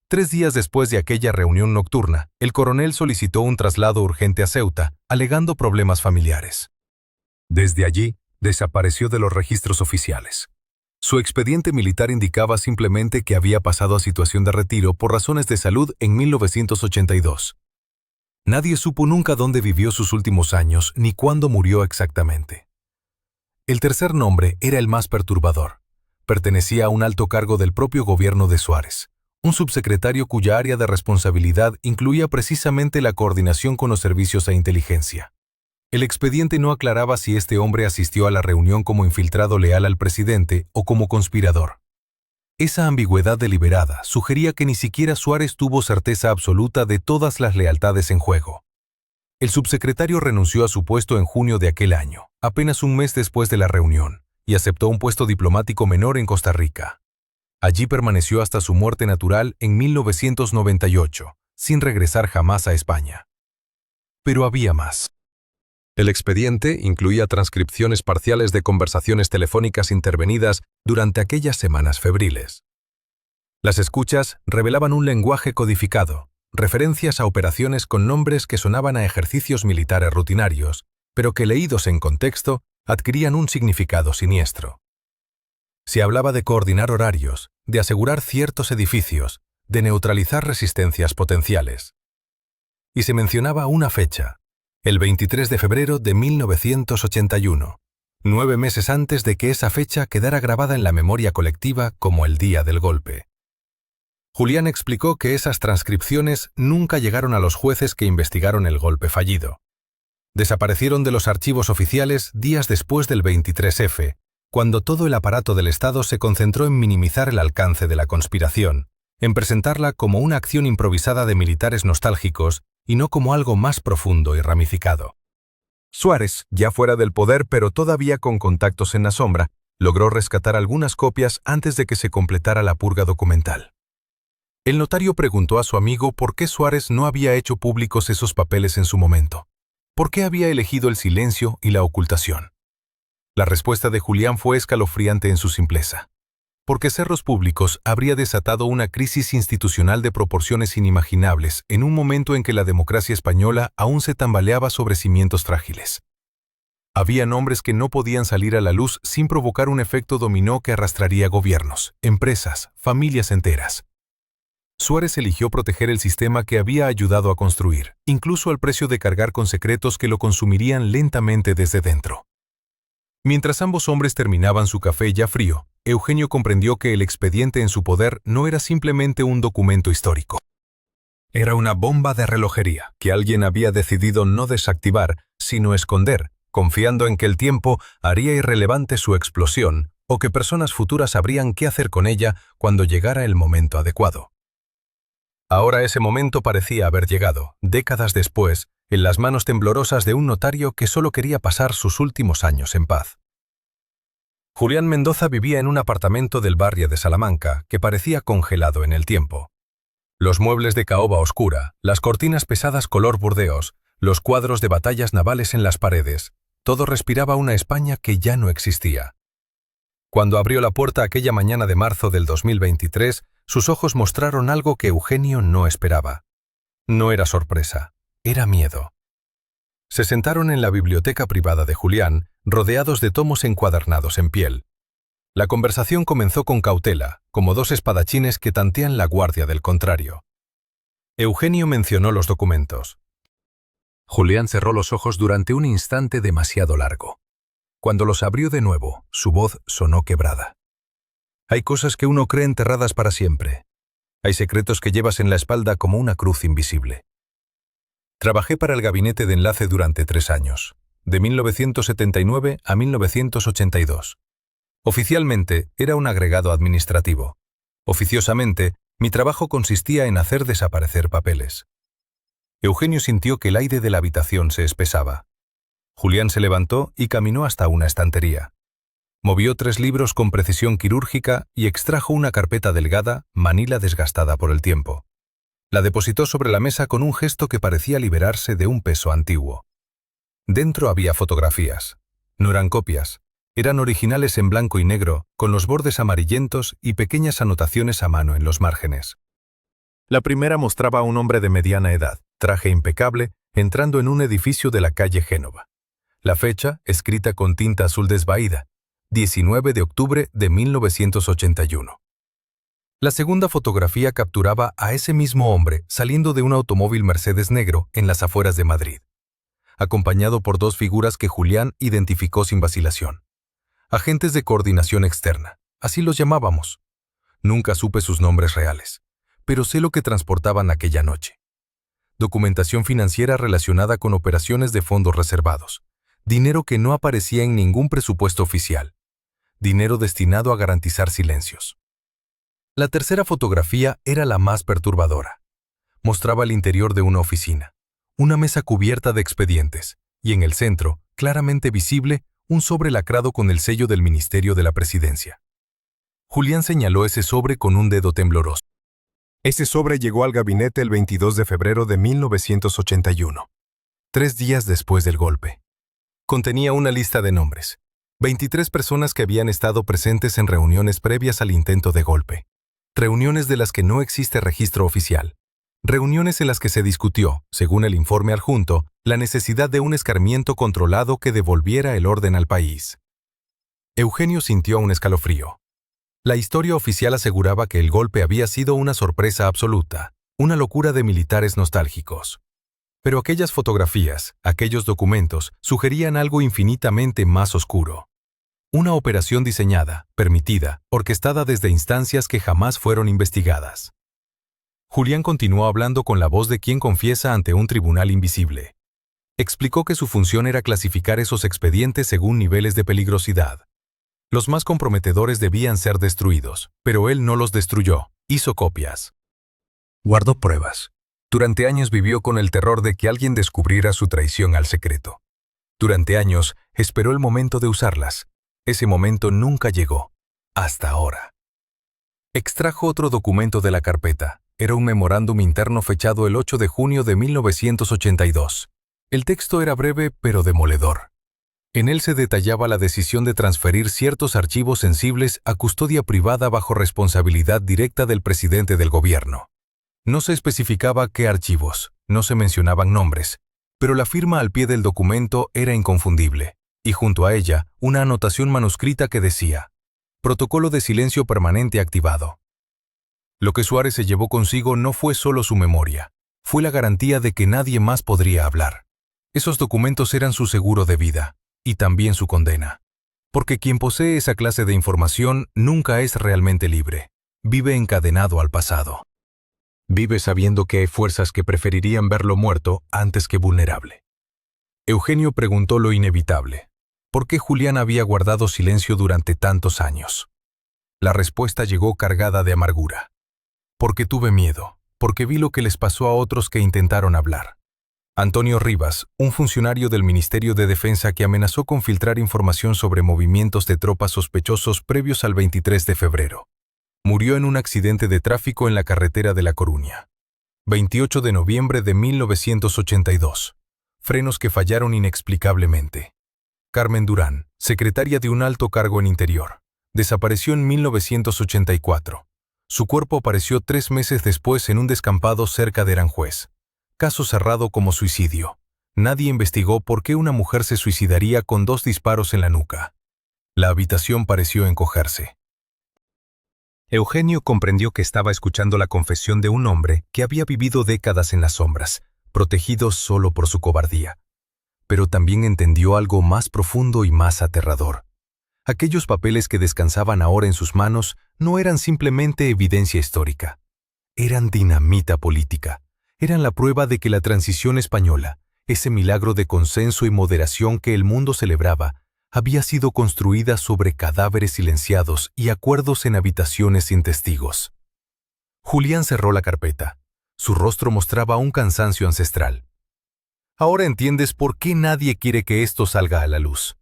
3 días después de aquella reunión nocturna, el coronel solicitó un traslado urgente a Ceuta, alegando problemas familiares. Desde allí, desapareció de los registros oficiales. Su expediente militar indicaba simplemente que había pasado a situación de retiro por razones de salud en 1982. Nadie supo nunca dónde vivió sus últimos años ni cuándo murió exactamente. El tercer nombre era el más perturbador. Pertenecía a un alto cargo del propio gobierno de Suárez, un subsecretario cuya área de responsabilidad incluía precisamente la coordinación con los servicios de inteligencia. El expediente no aclaraba si este hombre asistió a la reunión como infiltrado leal al presidente o como conspirador. Esa ambigüedad deliberada sugería que ni siquiera Suárez tuvo certeza absoluta de todas las lealtades en juego. El subsecretario renunció a su puesto en junio de aquel año, apenas un mes después de la reunión, y aceptó un puesto diplomático menor en Costa Rica. Allí permaneció hasta su muerte natural en 1998, sin regresar jamás a España. Pero había más. El expediente incluía transcripciones parciales de conversaciones telefónicas intervenidas durante aquellas semanas febriles. Las escuchas revelaban un lenguaje codificado, referencias a operaciones con nombres que sonaban a ejercicios militares rutinarios, pero que leídos en contexto adquirían un significado siniestro. Se hablaba de coordinar horarios, de asegurar ciertos edificios, de neutralizar resistencias potenciales. Y se mencionaba una fecha, el 23 de febrero de 1981, 9 meses antes de que esa fecha quedara grabada en la memoria colectiva como el día del golpe. Julián explicó que esas transcripciones nunca llegaron a los jueces que investigaron el golpe fallido. Desaparecieron de los archivos oficiales días después del 23F, cuando todo el aparato del Estado se concentró en minimizar el alcance de la conspiración, en presentarla como una acción improvisada de militares nostálgicos y no como algo más profundo y ramificado. Suárez, ya fuera del poder pero todavía con contactos en la sombra, logró rescatar algunas copias antes de que se completara la purga documental. El notario preguntó a su amigo por qué Suárez no había hecho públicos esos papeles en su momento. ¿Por qué había elegido el silencio y la ocultación? La respuesta de Julián fue escalofriante en su simpleza. Porque Cerros Públicos habría desatado una crisis institucional de proporciones inimaginables en un momento en que la democracia española aún se tambaleaba sobre cimientos frágiles. Había nombres que no podían salir a la luz sin provocar un efecto dominó que arrastraría gobiernos, empresas, familias enteras. Suárez eligió proteger el sistema que había ayudado a construir, incluso al precio de cargar con secretos que lo consumirían lentamente desde dentro. Mientras ambos hombres terminaban su café ya frío, Eugenio comprendió que el expediente en su poder no era simplemente un documento histórico. Era una bomba de relojería que alguien había decidido no desactivar, sino esconder, confiando en que el tiempo haría irrelevante su explosión o que personas futuras sabrían qué hacer con ella cuando llegara el momento adecuado. Ahora ese momento parecía haber llegado, décadas después, en las manos temblorosas de un notario que solo quería pasar sus últimos años en paz. Julián Mendoza vivía en un apartamento del barrio de Salamanca que parecía congelado en el tiempo. Los muebles de caoba oscura, las cortinas pesadas color burdeos, los cuadros de batallas navales en las paredes, todo respiraba una España que ya no existía. Cuando abrió la puerta aquella mañana de marzo del 2023, sus ojos mostraron algo que Eugenio no esperaba. No era sorpresa, era miedo. Se sentaron en la biblioteca privada de Julián, rodeados de tomos encuadernados en piel. La conversación comenzó con cautela, como dos espadachines que tantean la guardia del contrario. Eugenio mencionó los documentos. Julián cerró los ojos durante un instante demasiado largo. Cuando los abrió de nuevo, su voz sonó quebrada. Hay cosas que uno cree enterradas para siempre. Hay secretos que llevas en la espalda como una cruz invisible. Trabajé para el gabinete de enlace durante 3 años, de 1979 a 1982. Oficialmente, era un agregado administrativo. Oficiosamente, mi trabajo consistía en hacer desaparecer papeles. Eugenio sintió que el aire de la habitación se espesaba. Julián se levantó y caminó hasta una estantería. Movió 3 libros con precisión quirúrgica y extrajo una carpeta delgada, manila desgastada por el tiempo. La depositó sobre la mesa con un gesto que parecía liberarse de un peso antiguo. Dentro había fotografías. No eran copias. Eran originales en blanco y negro, con los bordes amarillentos y pequeñas anotaciones a mano en los márgenes. La primera mostraba a un hombre de mediana edad, traje impecable, entrando en un edificio de la calle Génova. La fecha, escrita con tinta azul desvaída, 19 de octubre de 1981. La segunda fotografía capturaba a ese mismo hombre saliendo de un automóvil Mercedes negro en las afueras de Madrid, acompañado por 2 figuras que Julián identificó sin vacilación. Agentes de coordinación externa, así los llamábamos. Nunca supe sus nombres reales, pero sé lo que transportaban aquella noche. Documentación financiera relacionada con operaciones de fondos reservados, dinero que no aparecía en ningún presupuesto oficial, dinero destinado a garantizar silencios. La tercera fotografía era la más perturbadora. Mostraba el interior de una oficina, una mesa cubierta de expedientes, y en el centro, claramente visible, un sobre lacrado con el sello del Ministerio de la Presidencia. Julián señaló ese sobre con un dedo tembloroso. Ese sobre llegó al gabinete el 22 de febrero de 1981, 3 días después del golpe. Contenía una lista de nombres, 23 personas que habían estado presentes en reuniones previas al intento de golpe. Reuniones de las que no existe registro oficial. Reuniones en las que se discutió, según el informe adjunto, la necesidad de un escarmiento controlado que devolviera el orden al país. Eugenio sintió un escalofrío. La historia oficial aseguraba que el golpe había sido una sorpresa absoluta, una locura de militares nostálgicos. Pero aquellas fotografías, aquellos documentos, sugerían algo infinitamente más oscuro. Una operación diseñada, permitida, orquestada desde instancias que jamás fueron investigadas. Julián continuó hablando con la voz de quien confiesa ante un tribunal invisible. Explicó que su función era clasificar esos expedientes según niveles de peligrosidad. Los más comprometedores debían ser destruidos, pero él no los destruyó, hizo copias. Guardó pruebas. Durante años vivió con el terror de que alguien descubriera su traición al secreto. Durante años esperó el momento de usarlas. Ese momento nunca llegó, hasta ahora. Extrajo otro documento de la carpeta. Era un memorándum interno fechado el 8 de junio de 1982. El texto era breve pero demoledor. En él se detallaba la decisión de transferir ciertos archivos sensibles a custodia privada bajo responsabilidad directa del presidente del gobierno. No se especificaba qué archivos, no se mencionaban nombres, pero la firma al pie del documento era inconfundible. y junto a ella una anotación manuscrita que decía: Protocolo de silencio permanente activado. Lo que Suárez se llevó consigo no fue solo su memoria, fue la garantía de que nadie más podría hablar. Esos documentos eran su seguro de vida, y también su condena. Porque quien posee esa clase de información nunca es realmente libre, vive encadenado al pasado. Vive sabiendo que hay fuerzas que preferirían verlo muerto antes que vulnerable. Eugenio preguntó lo inevitable: ¿por qué Julián había guardado silencio durante tantos años? La respuesta llegó cargada de amargura. Porque tuve miedo, porque vi lo que les pasó a otros que intentaron hablar. Antonio Rivas, un funcionario del Ministerio de Defensa que amenazó con filtrar información sobre movimientos de tropas sospechosos previos al 23 de febrero. Murió en un accidente de tráfico en la carretera de La Coruña. 28 de noviembre de 1982. Frenos que fallaron inexplicablemente. Carmen Durán, secretaria de un alto cargo en Interior, desapareció en 1984. Su cuerpo apareció 3 meses después en un descampado cerca de Aranjuez. Caso cerrado como suicidio. Nadie investigó por qué una mujer se suicidaría con 2 disparos en la nuca. La habitación pareció encogerse. Eugenio comprendió que estaba escuchando la confesión de un hombre que había vivido décadas en las sombras, protegido solo por su cobardía. Pero también entendió algo más profundo y más aterrador. Aquellos papeles que descansaban ahora en sus manos no eran simplemente evidencia histórica. Eran dinamita política. Eran la prueba de que la transición española, ese milagro de consenso y moderación que el mundo celebraba, había sido construida sobre cadáveres silenciados y acuerdos en habitaciones sin testigos. Julián cerró la carpeta. Su rostro mostraba un cansancio ancestral. Ahora entiendes por qué nadie quiere que esto salga a la luz.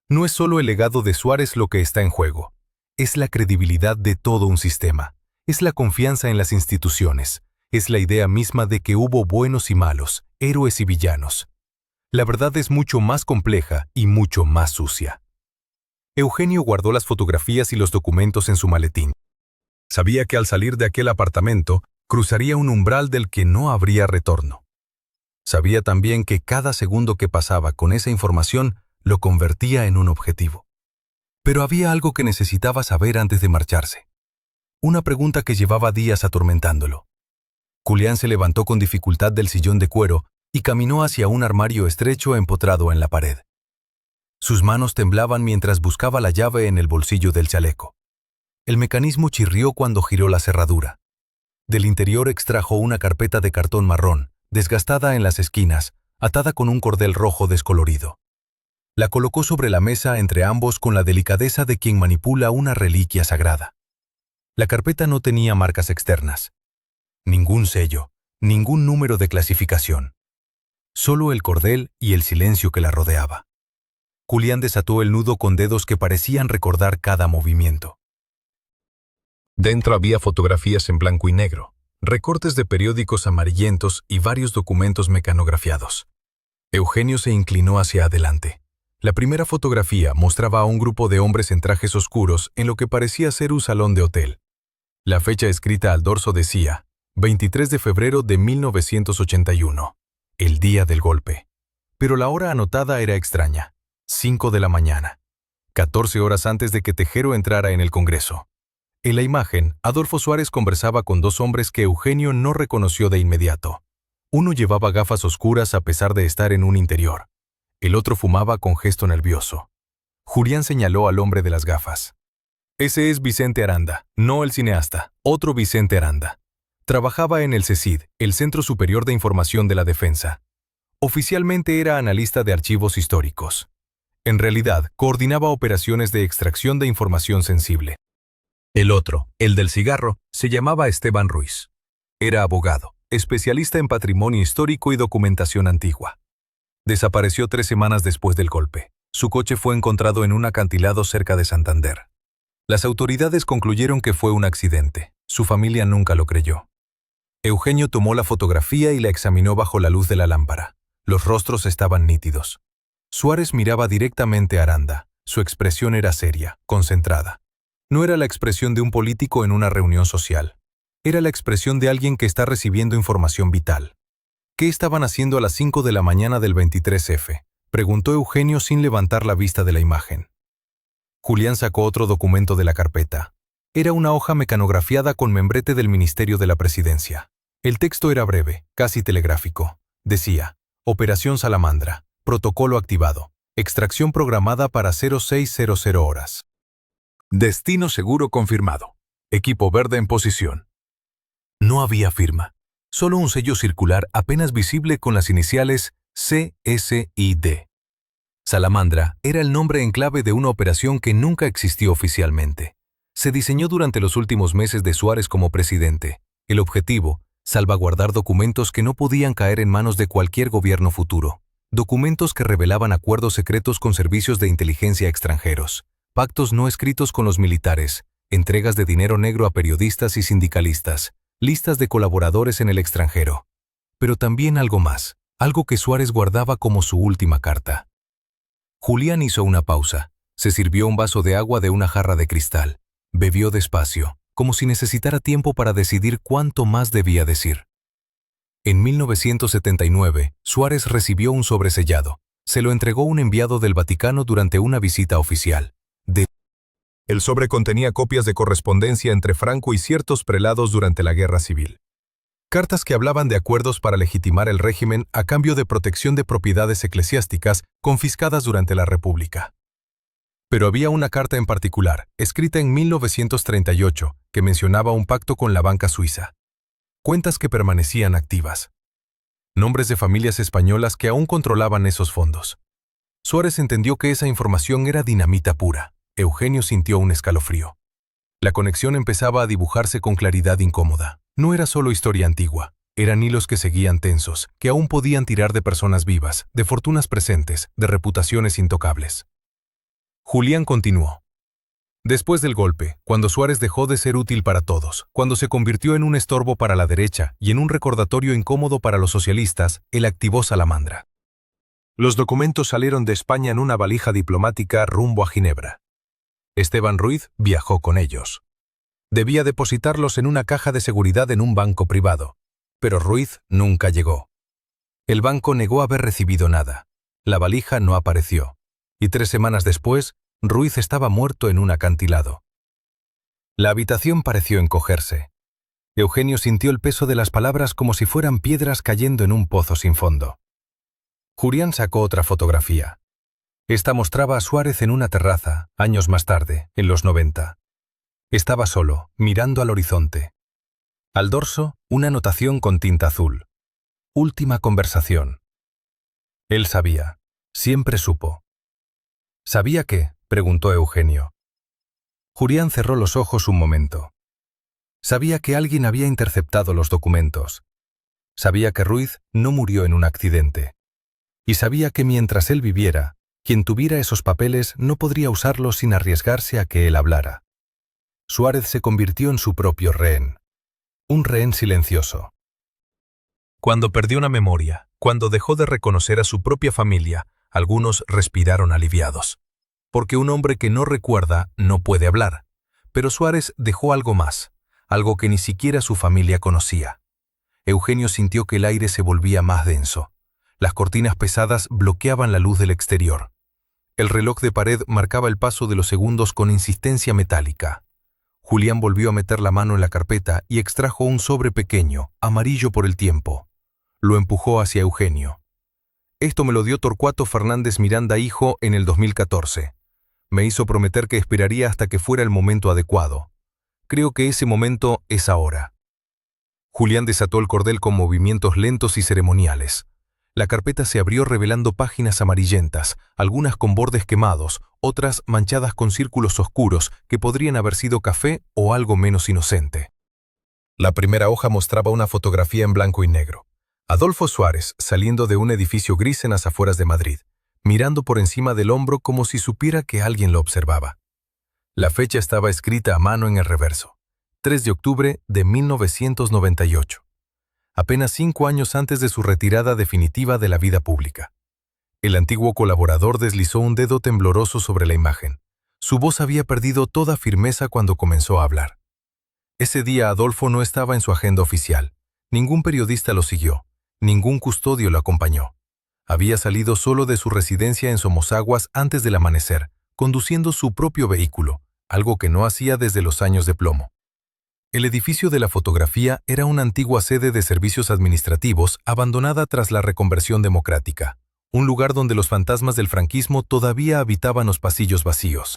No es solo el legado de Suárez lo que está en juego. Es la credibilidad de todo un sistema. Es la confianza en las instituciones. Es la idea misma de que hubo buenos y malos, héroes y villanos. La verdad es mucho más compleja y mucho más sucia. Eugenio guardó las fotografías y los documentos en su maletín. Sabía que al salir de aquel apartamento, cruzaría un umbral del que no habría retorno. Sabía también que cada segundo que pasaba con esa información lo convertía en un objetivo. Pero había algo que necesitaba saber antes de marcharse. Una pregunta que llevaba días atormentándolo. Julián se levantó con dificultad del sillón de cuero y caminó hacia un armario estrecho empotrado en la pared. Sus manos temblaban mientras buscaba la llave en el bolsillo del chaleco. El mecanismo chirrió cuando giró la cerradura. Del interior extrajo una carpeta de cartón marrón, desgastada en las esquinas, atada con un cordel rojo descolorido. La colocó sobre la mesa entre ambos con la delicadeza de quien manipula una reliquia sagrada. La carpeta no tenía marcas externas. Ningún sello, ningún número de clasificación. Solo el cordel y el silencio que la rodeaba. Julián desató el nudo con dedos que parecían recordar cada movimiento. Dentro había fotografías en blanco y negro, recortes de periódicos amarillentos y varios documentos mecanografiados. Eugenio se inclinó hacia adelante. La primera fotografía mostraba a un grupo de hombres en trajes oscuros en lo que parecía ser un salón de hotel. La fecha escrita al dorso decía: 23 de febrero de 1981, el día del golpe. Pero la hora anotada era extraña: 5 de la mañana, 14 horas antes de que Tejero entrara en el Congreso. En la imagen, Adolfo Suárez conversaba con 2 hombres que Eugenio no reconoció de inmediato. Uno llevaba gafas oscuras a pesar de estar en un interior. El otro fumaba con gesto nervioso. Julián señaló al hombre de las gafas. Ese es Vicente Aranda, no el cineasta, otro Vicente Aranda. Trabajaba en el CECID, el Centro Superior de Información de la Defensa. Oficialmente era analista de archivos históricos. En realidad, coordinaba operaciones de extracción de información sensible. El otro, el del cigarro, se llamaba Esteban Ruiz. Era abogado, especialista en patrimonio histórico y documentación antigua. Desapareció 3 semanas después del golpe. Su coche fue encontrado en un acantilado cerca de Santander. Las autoridades concluyeron que fue un accidente. Su familia nunca lo creyó. Eugenio tomó la fotografía y la examinó bajo la luz de la lámpara. Los rostros estaban nítidos. Suárez miraba directamente a Aranda. Su expresión era seria, concentrada. No era la expresión de un político en una reunión social. Era la expresión de alguien que está recibiendo información vital. ¿Qué estaban haciendo a las 5 de la mañana del 23F? Preguntó Eugenio sin levantar la vista de la imagen. Julián sacó otro documento de la carpeta. Era una hoja mecanografiada con membrete del Ministerio de la Presidencia. El texto era breve, casi telegráfico. Decía: Operación Salamandra, protocolo activado, extracción programada para 0600 horas. Destino seguro confirmado. Equipo verde en posición. No había firma, solo un sello circular apenas visible con las iniciales CSID. Salamandra era el nombre en clave de una operación que nunca existió oficialmente. Se diseñó durante los últimos meses de Suárez como presidente. El objetivo: salvaguardar documentos que no podían caer en manos de cualquier gobierno futuro. Documentos que revelaban acuerdos secretos con servicios de inteligencia extranjeros, pactos no escritos con los militares, entregas de dinero negro a periodistas y sindicalistas, listas de colaboradores en el extranjero. Pero también algo más, algo que Suárez guardaba como su última carta. Julián hizo una pausa, se sirvió un vaso de agua de una jarra de cristal, bebió despacio, como si necesitara tiempo para decidir cuánto más debía decir. En 1979, Suárez recibió un sobresellado. Se lo entregó un enviado del Vaticano durante una visita oficial. El sobre contenía copias de correspondencia entre Franco y ciertos prelados durante la Guerra Civil. Cartas que hablaban de acuerdos para legitimar el régimen a cambio de protección de propiedades eclesiásticas confiscadas durante la República. Pero había una carta en particular, escrita en 1938, que mencionaba un pacto con la banca suiza. Cuentas que permanecían activas. Nombres de familias españolas que aún controlaban esos fondos. Suárez entendió que esa información era dinamita pura. Eugenio sintió un escalofrío. La conexión empezaba a dibujarse con claridad incómoda. No era solo historia antigua, eran hilos que seguían tensos, que aún podían tirar de personas vivas, de fortunas presentes, de reputaciones intocables. Julián continuó. Después del golpe, cuando Suárez dejó de ser útil para todos, cuando se convirtió en un estorbo para la derecha y en un recordatorio incómodo para los socialistas, él activó Salamandra. Los documentos salieron de España en una valija diplomática rumbo a Ginebra. Esteban Ruiz viajó con ellos. Debía depositarlos en una caja de seguridad en un banco privado, pero Ruiz nunca llegó. El banco negó haber recibido nada. La valija no apareció, y 3 semanas después, Ruiz estaba muerto en un acantilado. La habitación pareció encogerse. Eugenio sintió el peso de las palabras como si fueran piedras cayendo en un pozo sin fondo. Julián sacó otra fotografía. Esta mostraba a Suárez en una terraza, años más tarde, en los 90. Estaba solo, mirando al horizonte. Al dorso, una anotación con tinta azul. Última conversación. Él sabía, siempre supo. ¿Sabía qué?, preguntó Eugenio. Julián cerró los ojos un momento. Sabía que alguien había interceptado los documentos. Sabía que Ruiz no murió en un accidente. Y sabía que mientras él viviera, quien tuviera esos papeles no podría usarlos sin arriesgarse a que él hablara. Suárez se convirtió en su propio rehén. Un rehén silencioso. Cuando perdió la memoria, cuando dejó de reconocer a su propia familia, algunos respiraron aliviados. Porque un hombre que no recuerda no puede hablar. Pero Suárez dejó algo más, algo que ni siquiera su familia conocía. Eugenio sintió que el aire se volvía más denso. Las cortinas pesadas bloqueaban la luz del exterior. El reloj de pared marcaba el paso de los segundos con insistencia metálica. Julián volvió a meter la mano en la carpeta y extrajo un sobre pequeño, amarillo por el tiempo. Lo empujó hacia Eugenio. Esto me lo dio Torcuato Fernández Miranda hijo en el 2014. Me hizo prometer que esperaría hasta que fuera el momento adecuado. Creo que ese momento es ahora. Julián desató el cordel con movimientos lentos y ceremoniales. La carpeta se abrió revelando páginas amarillentas, algunas con bordes quemados, otras manchadas con círculos oscuros que podrían haber sido café o algo menos inocente. La primera hoja mostraba una fotografía en blanco y negro. Adolfo Suárez saliendo de un edificio gris en las afueras de Madrid, mirando por encima del hombro como si supiera que alguien lo observaba. La fecha estaba escrita a mano en el reverso. 3 de octubre de 1998. Apenas 5 años antes de su retirada definitiva de la vida pública. El antiguo colaborador deslizó un dedo tembloroso sobre la imagen. Su voz había perdido toda firmeza cuando comenzó a hablar. Ese día Adolfo no estaba en su agenda oficial. Ningún periodista lo siguió. Ningún custodio lo acompañó. Había salido solo de su residencia en Somosaguas antes del amanecer, conduciendo su propio vehículo, algo que no hacía desde los años de plomo. El edificio de la fotografía era una antigua sede de servicios administrativos abandonada tras la reconversión democrática, un lugar donde los fantasmas del franquismo todavía habitaban los pasillos vacíos.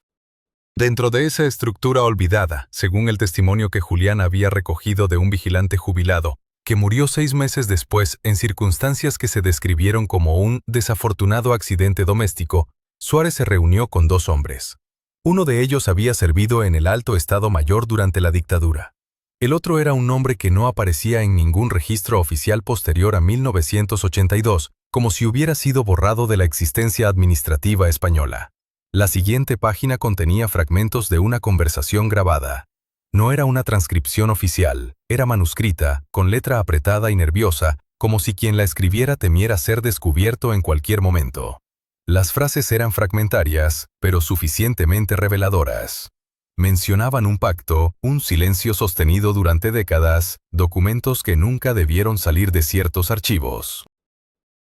Dentro de esa estructura olvidada, según el testimonio que Julián había recogido de un vigilante jubilado, que murió 6 meses después en circunstancias que se describieron como un desafortunado accidente doméstico, Suárez se reunió con 2 hombres. Uno de ellos había servido en el Alto Estado Mayor durante la dictadura. El otro era un nombre que no aparecía en ningún registro oficial posterior a 1982, como si hubiera sido borrado de la existencia administrativa española. La siguiente página contenía fragmentos de una conversación grabada. No era una transcripción oficial, era manuscrita, con letra apretada y nerviosa, como si quien la escribiera temiera ser descubierto en cualquier momento. Las frases eran fragmentarias, pero suficientemente reveladoras. Mencionaban un pacto, un silencio sostenido durante décadas, documentos que nunca debieron salir de ciertos archivos.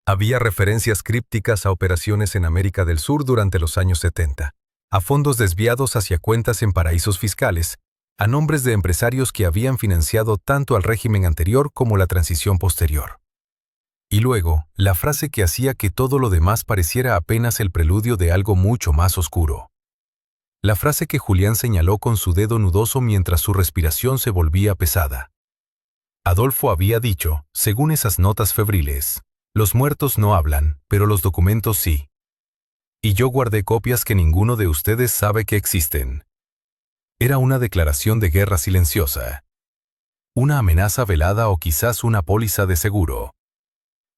Había referencias crípticas a operaciones en América del Sur durante los años 70, a fondos desviados hacia cuentas en paraísos fiscales, a nombres de empresarios que habían financiado tanto al régimen anterior como la transición posterior. Y luego, la frase que hacía que todo lo demás pareciera apenas el preludio de algo mucho más oscuro. La frase que Julián señaló con su dedo nudoso mientras su respiración se volvía pesada. Adolfo había dicho, según esas notas febriles, los muertos no hablan, pero los documentos sí. Y yo guardé copias que ninguno de ustedes sabe que existen. Era una declaración de guerra silenciosa. Una amenaza velada o quizás una póliza de seguro.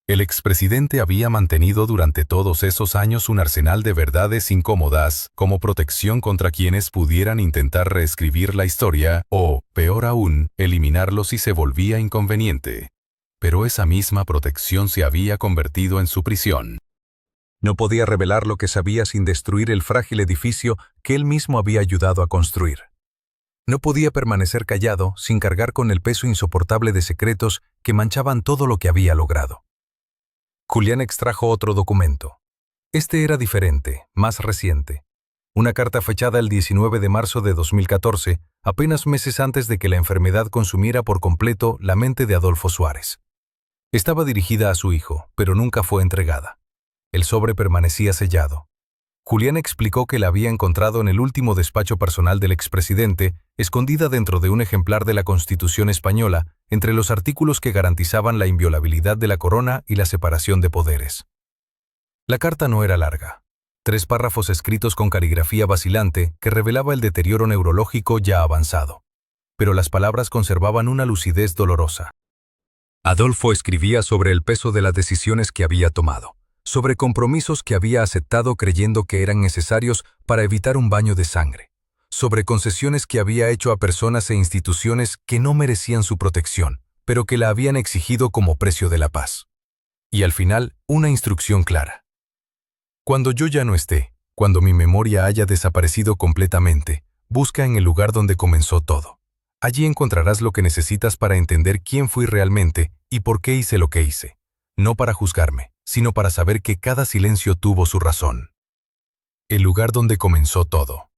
El expresidente había mantenido durante todos esos años un arsenal de verdades incómodas como protección contra quienes pudieran intentar reescribir la historia o, peor aún, eliminarlo si se volvía inconveniente. Pero esa misma protección se había convertido en su prisión. No podía revelar lo que sabía sin destruir el frágil edificio que él mismo había ayudado a construir. No podía permanecer callado sin cargar con el peso insoportable de secretos que manchaban todo lo que había logrado. Julián extrajo otro documento. Este era diferente, más reciente. Una carta fechada el 19 de marzo de 2014, apenas meses antes de que la enfermedad consumiera por completo la mente de Adolfo Suárez. Estaba dirigida a su hijo, pero nunca fue entregada. El sobre permanecía sellado. Julián explicó que la había encontrado en el último despacho personal del expresidente, escondida dentro de un ejemplar de la Constitución española, entre los artículos que garantizaban la inviolabilidad de la corona y la separación de poderes. La carta no era larga. 3 párrafos escritos con caligrafía vacilante que revelaba el deterioro neurológico ya avanzado. Pero las palabras conservaban una lucidez dolorosa. Adolfo escribía sobre el peso de las decisiones que había tomado, sobre compromisos que había aceptado creyendo que eran necesarios para evitar un baño de sangre, sobre concesiones que había hecho a personas e instituciones que no merecían su protección, pero que la habían exigido como precio de la paz. Y al final, una instrucción clara. Cuando yo ya no esté, cuando mi memoria haya desaparecido completamente, busca en el lugar donde comenzó todo. Allí encontrarás lo que necesitas para entender quién fui realmente y por qué hice lo que hice. No para juzgarme, sino para saber que cada silencio tuvo su razón. El lugar donde comenzó todo.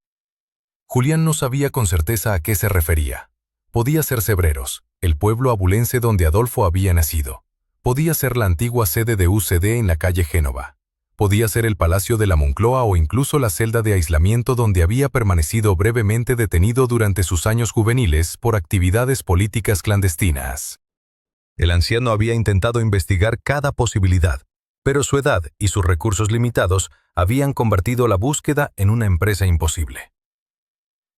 Julián no sabía con certeza a qué se refería. Podía ser Cebreros, el pueblo abulense donde Adolfo había nacido. Podía ser la antigua sede de UCD en la calle Génova. Podía ser el Palacio de la Moncloa o incluso la celda de aislamiento donde había permanecido brevemente detenido durante sus años juveniles por actividades políticas clandestinas. El anciano había intentado investigar cada posibilidad, pero su edad y sus recursos limitados habían convertido la búsqueda en una empresa imposible.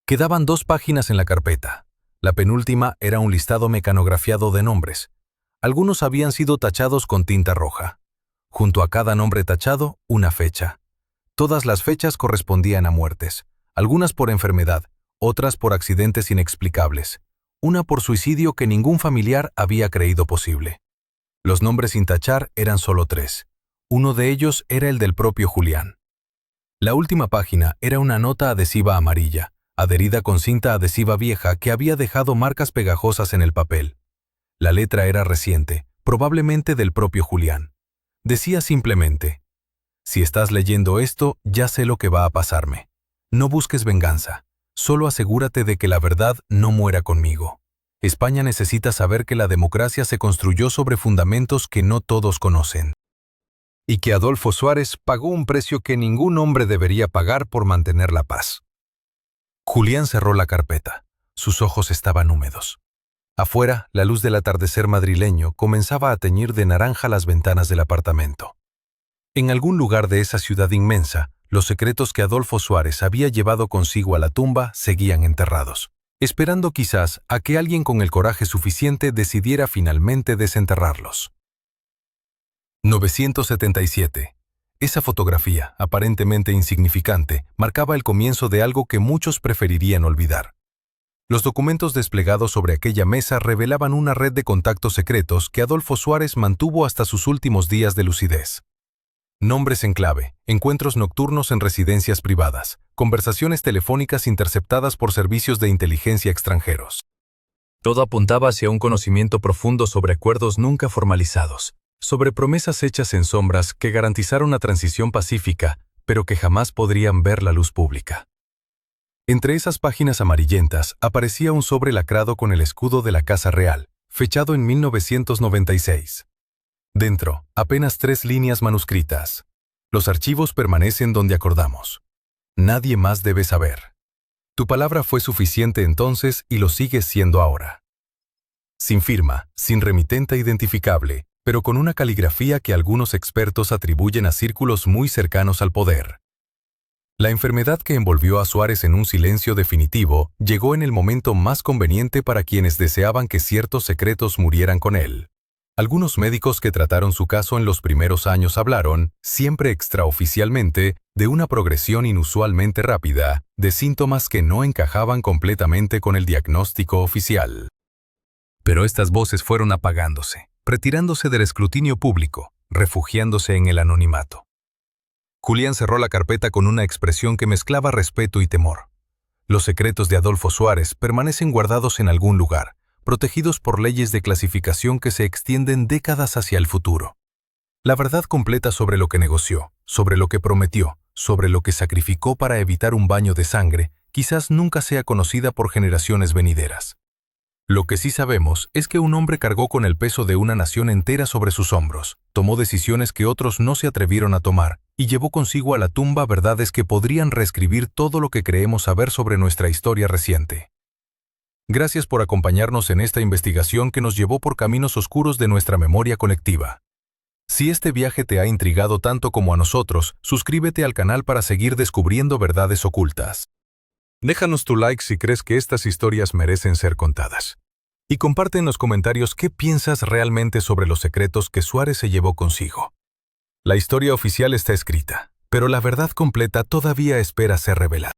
Quedaban 2 páginas en la carpeta. La penúltima era un listado mecanografiado de nombres. Algunos habían sido tachados con tinta roja. Junto a cada nombre tachado, una fecha. Todas las fechas correspondían a muertes, algunas por enfermedad, otras por accidentes inexplicables, una por suicidio que ningún familiar había creído posible. Los nombres sin tachar eran solo 3. Uno de ellos era el del propio Julián. La última página era una nota adhesiva amarilla, adherida con cinta adhesiva vieja que había dejado marcas pegajosas en el papel. La letra era reciente, probablemente del propio Julián. Decía simplemente: si estás leyendo esto, ya sé lo que va a pasarme. No busques venganza, solo asegúrate de que la verdad no muera conmigo. España necesita saber que la democracia se construyó sobre fundamentos que no todos conocen. Y que Adolfo Suárez pagó un precio que ningún hombre debería pagar por mantener la paz. Julián cerró la carpeta. Sus ojos estaban húmedos. Afuera, la luz del atardecer madrileño comenzaba a teñir de naranja las ventanas del apartamento. En algún lugar de esa ciudad inmensa, los secretos que Adolfo Suárez había llevado consigo a la tumba seguían enterrados, esperando quizás a que alguien con el coraje suficiente decidiera finalmente desenterrarlos. 977. Esa fotografía, aparentemente insignificante, marcaba el comienzo de algo que muchos preferirían olvidar. Los documentos desplegados sobre aquella mesa revelaban una red de contactos secretos que Adolfo Suárez mantuvo hasta sus últimos días de lucidez. Nombres en clave, encuentros nocturnos en residencias privadas, conversaciones telefónicas interceptadas por servicios de inteligencia extranjeros. Todo apuntaba hacia un conocimiento profundo sobre acuerdos nunca formalizados, sobre promesas hechas en sombras que garantizaron una transición pacífica, pero que jamás podrían ver la luz pública. Entre esas páginas amarillentas aparecía un sobre lacrado con el escudo de la Casa Real, fechado en 1996. Dentro, apenas 3 líneas manuscritas. Los archivos permanecen donde acordamos. Nadie más debe saber. Tu palabra fue suficiente entonces y lo sigue siendo ahora. Sin firma, sin remitente identificable, pero con una caligrafía que algunos expertos atribuyen a círculos muy cercanos al poder. La enfermedad que envolvió a Suárez en un silencio definitivo llegó en el momento más conveniente para quienes deseaban que ciertos secretos murieran con él. Algunos médicos que trataron su caso en los primeros años hablaron, siempre extraoficialmente, de una progresión inusualmente rápida, de síntomas que no encajaban completamente con el diagnóstico oficial. Pero estas voces fueron apagándose, retirándose del escrutinio público, refugiándose en el anonimato. Julián cerró la carpeta con una expresión que mezclaba respeto y temor. Los secretos de Adolfo Suárez permanecen guardados en algún lugar, protegidos por leyes de clasificación que se extienden décadas hacia el futuro. La verdad completa sobre lo que negoció, sobre lo que prometió, sobre lo que sacrificó para evitar un baño de sangre, quizás nunca sea conocida por generaciones venideras. Lo que sí sabemos es que un hombre cargó con el peso de una nación entera sobre sus hombros, tomó decisiones que otros no se atrevieron a tomar, y llevó consigo a la tumba verdades que podrían reescribir todo lo que creemos saber sobre nuestra historia reciente. Gracias por acompañarnos en esta investigación que nos llevó por caminos oscuros de nuestra memoria colectiva. Si este viaje te ha intrigado tanto como a nosotros, suscríbete al canal para seguir descubriendo verdades ocultas. Déjanos tu like si crees que estas historias merecen ser contadas. Y comparte en los comentarios qué piensas realmente sobre los secretos que Suárez se llevó consigo. La historia oficial está escrita, pero la verdad completa todavía espera ser revelada.